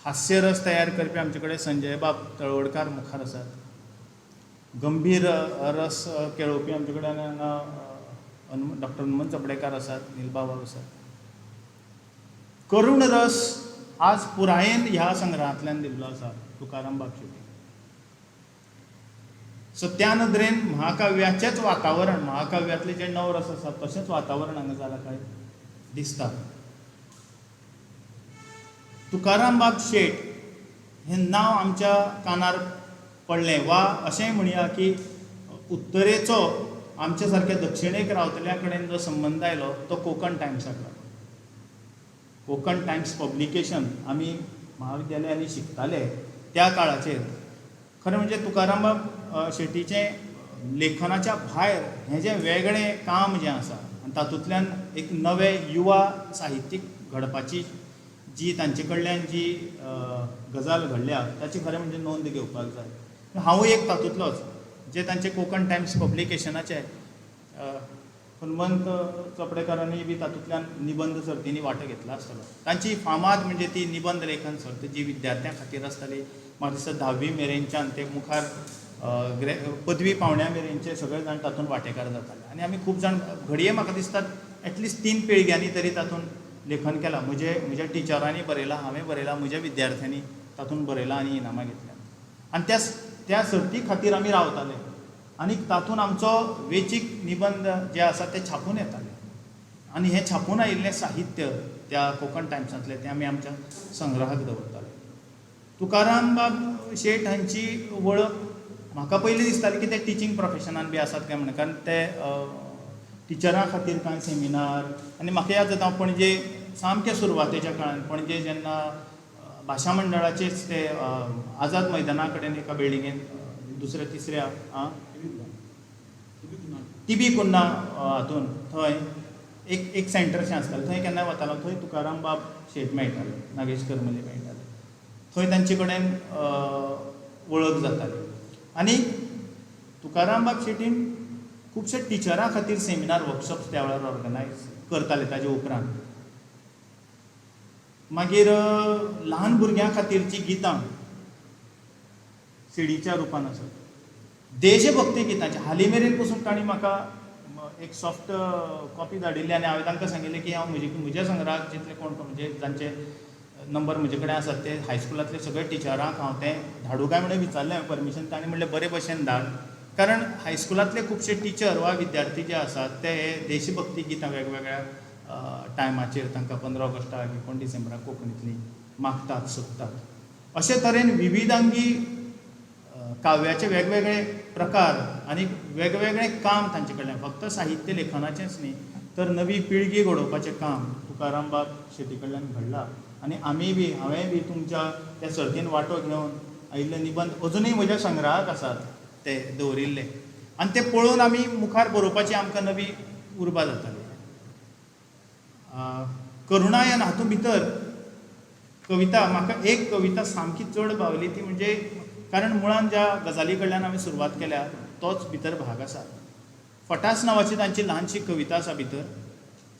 हास्य रस तयार करपी आमचे कडेन संजय बाब तळवडकार मुखार आसात. गंभीर रस केळोवपी आमचे कडेन डॉक्टर हनुमंत चपडेकार आसात, नीलबाब आसात. करूण रस आज पुरायेन ह्या संग्रहांतल्यान दिल्लो आसा तुकाराम बाब शेटी. सो त्या नदरेन महाकाव्याचेंच वातावरण, महाकाव्यांतले जे नवरस आसा तशेंच वातावरण हांगा जालां काय दिसता. तुकाराम बाब शेट हें नांव आमच्या कानार पडलें वा अशेंय म्हणया की उत्तरेचो आमच्या सारक्या दक्षिणेक रावतल्या कडेन जो संबंद आयलो तो कोंकण टायम्साक लागलो. कोंकण टायम्स पब्लिकेशन आमी महाविद्यालयांनी शिकताले त्या काळाचेर खरें म्हणजे तुकाराम बाब शेटीचें लेखनाच्या भायर हें जें वेगळें काम जें आसा आनी तातूंतल्यान एक नवें युवा साहित्यीक घडपाची जी तांचे कडल्यान जी गजाल घडल्या ताची खरें म्हणजे नोंद घेवपाक जाय. हांवूय एक तातूंतलोच जे तांचे कोंकण टायम्स पब्लिकेशनाचे हनुमंत चपडेकारांनी बी तातूंतल्यान निबंध सर्तींनी वांटो घेतला आसतलो. तांची फामाद म्हणजे ती निबंध लेखन सर्त जी विद्यार्थ्यां खातीर आसताली. म्हाका दिसता 10वी मेरेनच्यान ते मुखार पदवी पावण्या मेरेनचे सगळे जाण तातूंत वांटेकार जाताले. आनी आमी खूब जाण घडये म्हाका दिसता एटलिस्ट 3 पिळग्यांनी तरी तातूंत लेखन केलां. म्हज्या टिचरांनी बरयलां, हांवें बरयलां, म्हज्या विद्यार्थ्यांनी तातूंत बरयलां आनी इनामां घेतल्यात. आनी त्या सर्ती खातीर आमी रावताले आनी तातूंत आमचो वेंचीक निबंध जे आसा ते छापून येताले. आनी हें छापून आयिल्लें साहित्य त्या कोंकण टायम्सांतलें तें आमी आमच्या संग्रहाक दवरताले. तुकाराम बाब शेट हांची वळख म्हाका पयलीं दिसताली की ते टिचींग प्रोफेशनान बी आसात काय म्हणून. कारण ते टिचरां खातीर कांय सेमिनार आनी म्हाका याद जाता पणजे सामके सुरवातेच्या काळान पणजे जेन्ना भाशा मंडळाचेच ते आझाद मैदाना कडेन एका बिल्डिंगेन दुसऱ्या तिसऱ्या टीबी कुन्ना हातून थंय एक सेंटरशें आसतालें. थंय केन्नाय वतालो थंय तुकाराम बाब शेट मेळटाले, नागेश करमले मेळटाले. थंय तांचे कडेन वळख जाताली. आनी तुकाराम बाब शेटीन खुबशे टिचरां खातीर सेमिनार वर्कशॉप्स त्या वेळार ऑर्गनायज करताले ताजे उपरांत. मागीर ल्हान भुरग्यां खातीरचीं गितां सिडीच्या रुपान आसात. देशभक्ती गितांची हालीं मेरेन पसून तांणी म्हाका एक सॉफ्ट कॉपी धाडिल्ली आनी हांवें तांकां सांगिल्लें की हांव म्हज्या संग्रहाक जितले कोण म्हणजे जांचे नंबर म्हजे कडेन आसात ते हायस्कुलांतले सगळे टिचरांक हांव तें धाडूं काय म्हणून विचारलें हांवें परमिशन. तांणी म्हणलें बरे भशेन धाड. कारण हायस्कुलांतले खुबशे टिचर वा विद्यार्थी जे आसात ते हे देशभक्ती गितां वेगवेगळ्या टायमाचेर तांकां 15 ऑगस्टाक 1 डिसेंबराक कोंकणींतलीं मागतात सोदतात. अशे तरेन विविधांगी काव्याचे वेगवेगळे प्रकार आनी वेगवेगळें काम तांचे कडल्यान फक्त साहित्य लेखनाचेंच न्ही तर नवी पिळगी घडोवपाचें काम तुकाराम बाब शेटी कडल्यान घडलां. आनी आमी बी हांवें बी तुमच्या त्या सर्तीन वांटो घेवन आयिल्ले निबंध अजुनूय म्हज्या संग्रहाक आसात ते दवरिल्ले आनी ते पळोवन आमी मुखार बरोवपाची आमकां नवी उर्बा जाताली. करुणायन हातूंत भितर कविता म्हाका एक कविता सामकी चड भावली ती म्हणजे कारण मुळान ज्या गजाली कडल्यान हांवें सुरवात केल्या तोच भितर भाग आसा. फटास नांवाची तांची ल्हानशी कविता आसा भितर.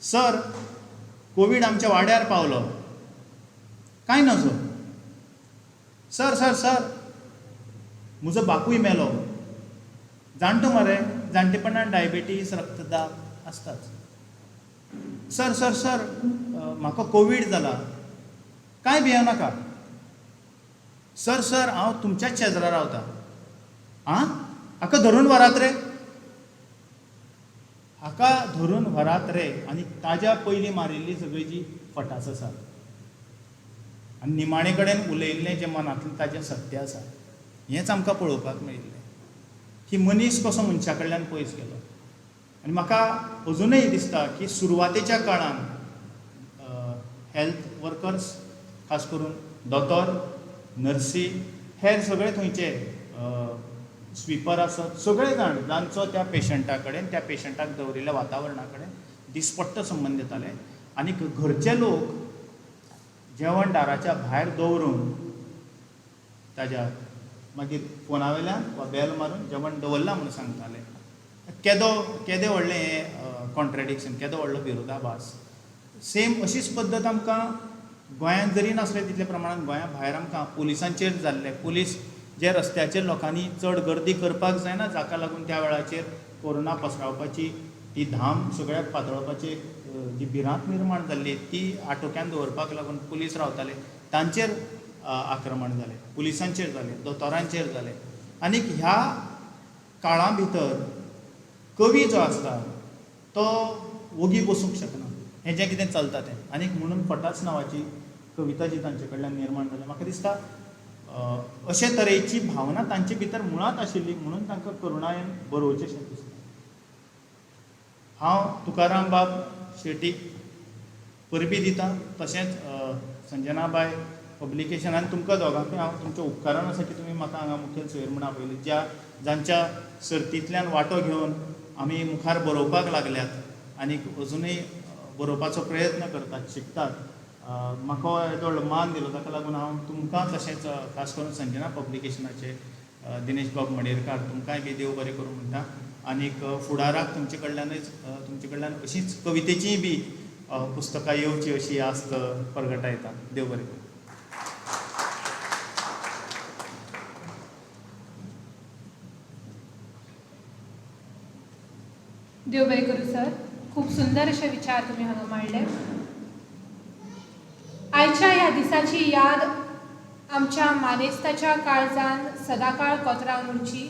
सर, कोवीड आमच्या वाड्यार पावलो, कांय नजो. सर सर सर, म्हजो बापूय मेलो. जाणटो मरे, जाणटेपणान डायबिटीज रक्तदाब आसताच. सर सर सर, म्हाका कोवीड जाला, कांय भियेव नाका. सर सर, हांव तुमच्याच शेजरा रावता. आं, हाका धरून व्हरात रे. हाका धरून व्हरात रे. आनी ताज्या पयलीं मारिल्ली सगळी जी फटास आसा आनी निमाणे कडेन उलयल्लें जें मनांतलें ताजें सत्य आसा हेंच आमकां पळोवपाक मेळिल्लें की मनीस कसो मनशा कडल्यान पयस गेलो. आनी म्हाका अजुनूय दिसता की सुरवातेच्या काळान हेल्थ वर्कर्स खास करून दोतोर, नर्सी, हेर सगळे थंयचे स्विपर आसत, सगळे जाण जांचो त्या पेशंटा कडेन त्या पेशंटाक दवरिल्ल्या वातावरणा कडेन दिसपट्ट संबंद येताले. आनी घरचे लोक जेवण दाराच्या भायर दवरून ताज्या मागीर फोना वयल्यान वा बेल मारून जेवण दवरलां म्हणून सांगताले. केदें व्हडलें हें कॉन्ट्रेडिक्शन, केदो व्हडलो विरोधाभास. सेम अशीच पद्दत आमकां गोंयांत जरी नासलें तितले प्रमाणांत गोंया भायर आमकां पुलिसांचेर जाल्ले. पुलीस जे रस्त्याचेर लोकांनी चड गर्दी करपाक जायना जाका लागून त्या वेळाचेर कोरोना पसरावपाची ती धाम सगळ्याक पातळपाची जी भिरांत निर्माण जाल्ली ती आटोक्यान दवरपाक लागून पुलीस रावताले. तांचेर आक्रमण जालें, पुलिसांचेर जालें, दोतोरांचेर जालें. आनीक ह्या काळा भितर कवी जो आसता तो ओगी बसूंक शकना हें जें कितें चलता तें. आनीक म्हणून फटास नांवाची कविता जी तांचे कडल्यान निर्माण जाली म्हाका दिसता अशे तरेची भावना तांचे भितर मुळांत आशिल्ली म्हणून तांकां करुणायन बरोवचेशें दिसता. हांव तुकाराम बाब शेटीक परबीं दितां. तशेंच संजनाबाय पब्लिकेशनान तुमकां दोगांकूय हांव तुमच्या उपकारान आसा की तुमी म्हाका हांगा मुखेल सोयरे म्हूण आपयली. जांच्या सर्तींतल्यान वांटो घेवन आमी मुखार बरोवपाक लागल्यात आनीक अजुनूय बरोवपाचो प्रयत्न करतात, शिकतात. म्हाका येदो व्हडलो मान दिलो ताका लागून हांव तुमकां तशेंच खास करून संजना पब्लिकेशनाचे दिनेश बाब मडेरकार तुमकांय बी देव बरें करूं म्हणटा. आनीक फुडाराक तुमचे कडल्यान अशीच कवितेचीय बी पुस्तकां येवची अशी आस्त परगटायता. देव बरें करूं. देव बरें करूं सर. खूब सुंदर अशे विचार तुमी हांगा मांडले. आयच्या ह्या दिसाची याद आमच्या मानेस्ताच्या काळजान सदांकाळ कोतरावन उरची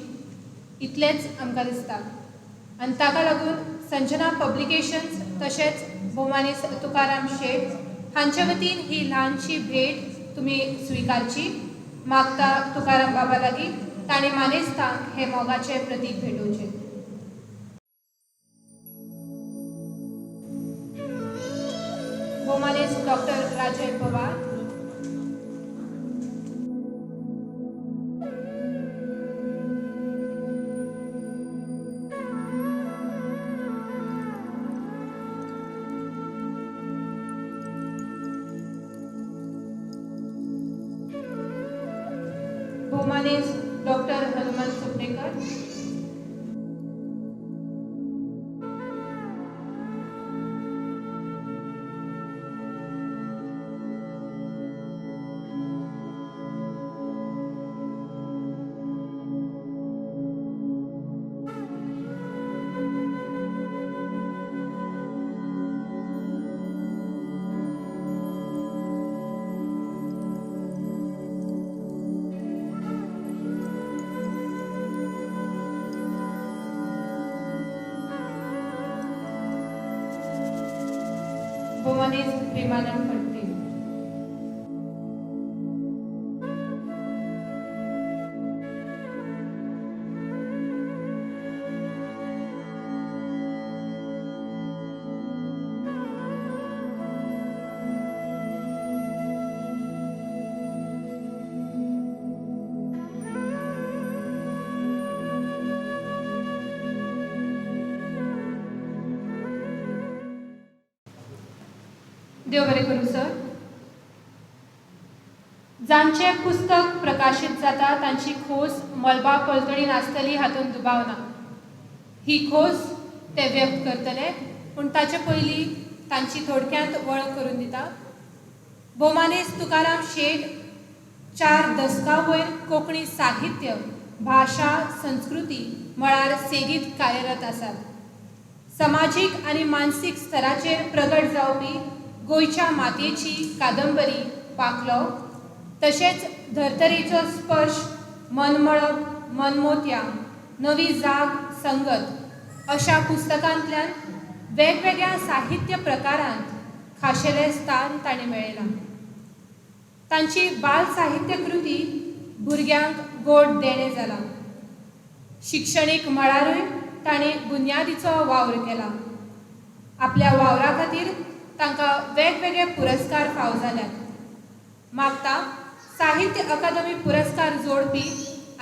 इतलेंच आमकां दिसता. आनी ताका लागून संजना पब्लिकेशन्स तशेंच भोवमानेस्त तुकाराम शेट हांचे वतीन ही ल्हानशी भेट तुमी स्विकारची मागता तुकाराम बाबा लागीं ताणें मानेस्तांक हे मोगाचें प्रतीक भेटोवचें. भोवमानेस्त डॉक्टर राजय पवार. भोवमानेस्त डॉक्टर हनुमंत सुपेकर, भुवनेश प्रेमानंद फडते, देव बरें करूं सर. जांचे पुस्तक प्रकाशीत जाता तांची खोस मलबा पलतडीन आसतली हातूंत दुबाव ना. ही खोस ते व्यक्त करतले, पूण ताचे पयलीं तांची थोडक्यांत वळख करून दिता. भोमानेस्त तुकाराम शेट 4 दशकां वयर कोंकणी साहित्य, भाशा, संस्कृती मळार सेगीत कार्यरत आसात. समाजीक आनी मानसीक स्तराचेर प्रगट जावपी गोंयच्या मातयेची कादंबरी पाखलो, तशेंच धर्तरेचो स्पर्श, मनमळब, मनमोत्या, नवी जाग, संगत अशा पुस्तकांतल्यान वेगवेगळ्या साहित्य प्रकारांत खाशेलें स्थान ताणें मेळयलां. तांची बाल साहित्य कृती भुरग्यांक गोड देणें जाला. शिक्षणीक मळारूय ताणें बुन्यादीचो वावर केला. आपल्या वावरा खातीर तांकां वेगवेगळे पुरस्कार फावो जाल्यात. मागता साहित्य अकादमी पुरस्कार जोडपी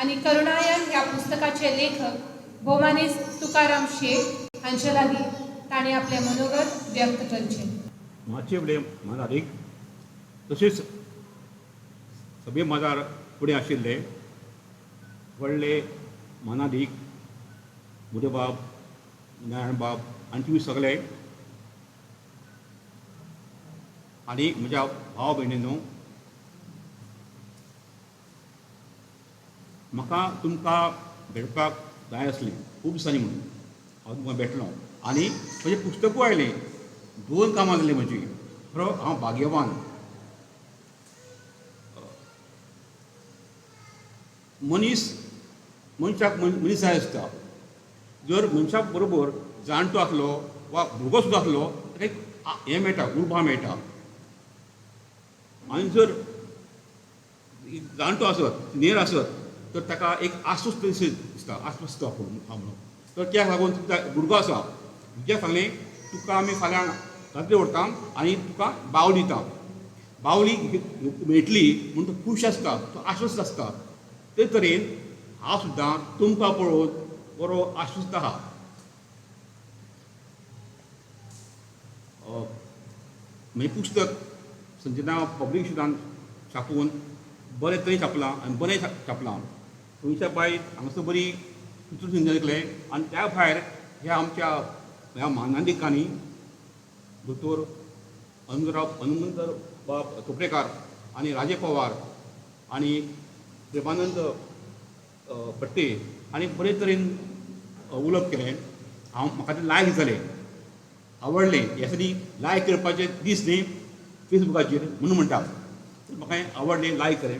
आनी करुणायन ह्या पुस्तकाचे लेखक भोमानेस्त तुकाराम शेट हांचे लागीं ताणें आपलें मनोगत व्यक्त करचें. मातशें फुडें मनारीक तशेंच सभे मजार फुडें आशिल्ले व्हडले मनादीक मुरे बाब, नारायण बाब आनी तुमी सगळे आनी म्हज्या भाव भयणीनो, म्हाका तुमकां भेटपाक जाय आसलें खूब दिसांनी म्हणून हांव तुमकां भेटलो आनी म्हजें पुस्तकूय आयलें. 2 कामां जालीं म्हजीं. खरो हांव भाग्यवान. मनशाक मनीस जाय आसता. जर मनशा बरोबर जाणटो आसलो वा भुरगो सुद्दां आसलो ताका एक हें मेळटा, उर्बा मेळटा. आनी जर जाणटो आसत, सिनियर आसत तर ताका एक आस्वस्थ दिसता, आस्वस्थ म्हणून. तर त्या लागून तुमचा भुरगो आसा, भुरग्याक सांगलें तुका आमी फाल्यां रात्री व्हरता आनी तुका बावली दिता. बावली मेळटली म्हूण तो खूश आसता, तो आस्वस्थ आसता. ते तरेन हांव सुद्दां तुमकां पळोवन बरो आस्वस्थ आहा. म्हजें पुस्तक संजना पब्लिकेशनान छापून बरें तरेन छापलां आनी बरें छापलां. गोंयच्या भायर हांगासर बरी चित्र लिखलें आनी त्या भायर ह्या आमच्या ह्या मानांदिकांनी दोतोर हनुमंत बाब चोपडेकार आनी राजे पवार आनी प्रेमानंद भट्टे आनी बरे तरेन उलोवप केलें. म्हाका तें लायक जालें, आवडलें. ह्या साठी लायक करपाचे दीस न्ही फेसबुकाचेर म्हणून म्हणटा. म्हाका हें आवडलें, लायक केलें.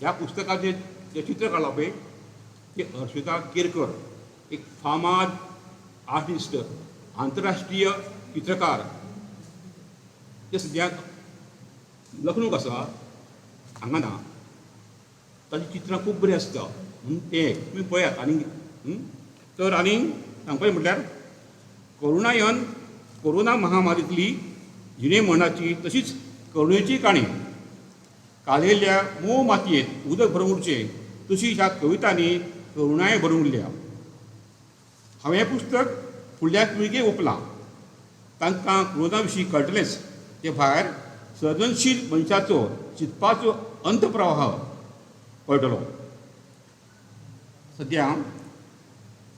ह्या पुस्तकाचें जें चित्र काडलां पळय तें हर्षिता केरकर, एक फामाद आर्टिस्ट, आंतरराष्ट्रीय चित्रकार. ते सद्याक लखनौक आसा, हांगा ना. ताची चित्रां खूब बरीं आसता म्हणून तें तुमी पळयात. आनी तर आनी सांगपाचें म्हटल्यार कोरोना महामारींतली जिणे मरणाची तशीच करुणेची काणी कालयल्ल्या मोव मातयेंत उदक भरून उरचें तशी ह्या कवितांनी करुणाय भरून उरल्या. हांवें हें पुस्तक फुडल्या पिळगेक ओंपलां. तांकां कोरोना विशीं कळटलेंच. ते भायर सर्जनशील मनशाचो चिंतपाचो अंतप्रवाह कळटलो. सद्या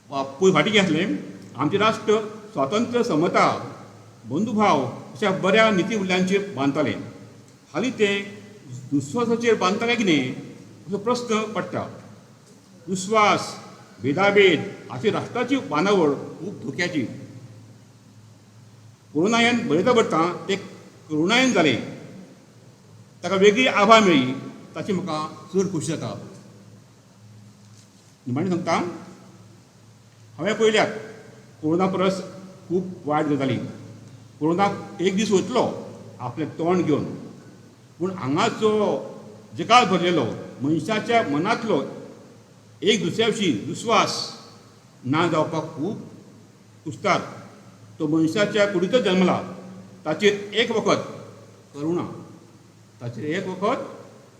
फाटीं घेतलें आमचें राष्ट्र स्वातंत्र्य, समता, बंधुभाव अशा बऱ्या निती मूल्यांचेर बांदतालें. हालीं तें दुस्वासाचेर बांदता काय कितें असो प्रस्न पडटा. दुस्वास, भेदाभेद हाची राष्ट्राची बांदावळ खूब धोक्याची. कोरोनायन बरयता पडटा तें करुणायन जालें, ताका वेगळी आभा मेळ्ळी, ताची म्हाका चड खोशी जाता. निमाणें सांगता, हांवें पळयल्यात कोरोना परस खूब वायट गजाली. कोरोनाक एक दीस वतलो आपलें तोंड घेवन, पूण हांगा जो जगाल भरलेलो मनशाच्या मनांतलो एक दुसऱ्या विशीं दुस्वास ना जावपाक खूब कुस्तार. तो मनशाच्या कुडींतच जल्मला, ताचेर एक वखद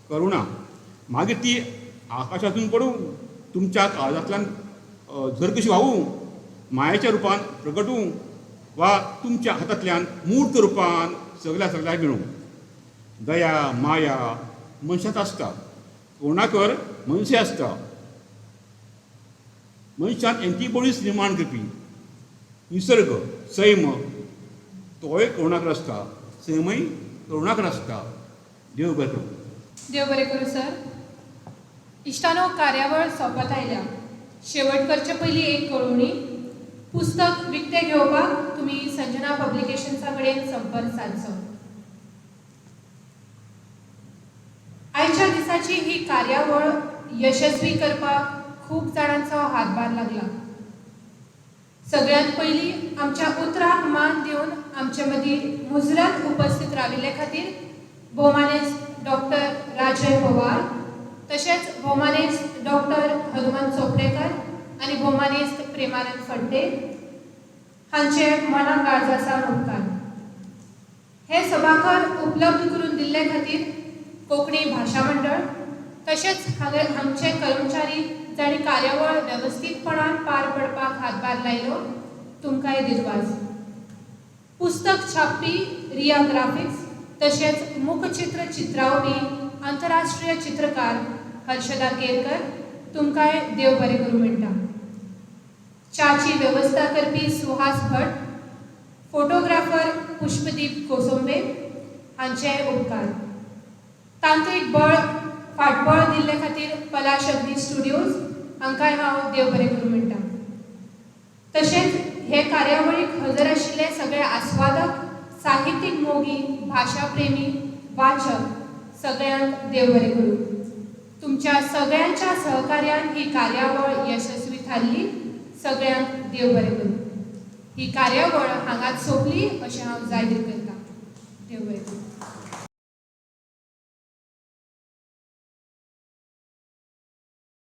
करुणा. मागीर ती आकाशांतून पडूं, तुमच्या काळजांतल्यान झर कशी व्हांवूं, मायेच्या रुपान प्रगटूं, वा तुमच्या हातांतल्यान मूर्त रुपान सगळ्याक मेळूं. दया, माया मनशांत आसता, करुणाकर मनशे आसता. मनशांत एंटीबॉडीज निर्माण करपी निसर्ग, सैम तोय करुणाकर आसता, सैमय करुणाकर आसता. देव बरें करूं. देव बरें करूं सर. इश्टानो, कार्यावळ सोंपत आयल्या. शेवट करचे पयलीं एक कळवणी. पुस्तक विकतें घेवपाक तुमी संजना पब्लिकेशन्सा कडेन संपर्क सादचो. आयच्या दिसाची ही कार्यावळ यशस्वी करपाक खूब जाणांचो हातभार लागला. सगळ्यांत पयलीं आमच्या उतराक मान दिवन आमचे मदीं मुजरत उपस्थित राविल्ले खातीर भौमानेस्त डॉक्टर राजय पवार, तशेंच भौमानेस्त डॉक्टर हनुमंत चोपडेकर आनी भौमानेस्त प्रेमानंद फड्डे हांचे मनाक काळजासावन उपकार. हे सभाघर उपलब्ध करून दिल्ले खातीर कोंकणी भाशा मंडळ तशेंच हांगचे कर्मचारी जांणी कार्यावळ वेवस्थीतपणान पार पडपाक हातभार लायलो, तुमकांय दिलवाज. पुस्तक छापपी रिया ग्राफिक्स तशेंच मुखचित्र चित्रावणी आंतरराष्ट्रीय चित्रकार हर्षदा केरकर, तुमकांय देव बरें करूं म्हणटा. च्याची वेवस्था करपी सुहास भट, फोटोग्राफर पुष्पदीप कोसंबे हांचे उपकार. तांत्रीक बळ फाटबळ दिल्ले खातीर पलाश अग्नी स्टुडियोज हांकांय हांव देव बरें करूं म्हणटा. तशेंच हे कार्यावळीक हजर आशिल्ले सगळे आस्वादक, साहित्यीक मोगी, भाशा प्रेमी, वाचक सगळ्यांक देव बरें करूं. तुमच्या सगळ्यांच्या सहकार्यान ही कार्यावळ यशस्वी थारली. सगळ्यांक देव बरें करूं. ही कार्यावळ हांगाच सोंपली अशें हांव जाहीर करतां. देव बरें करूं.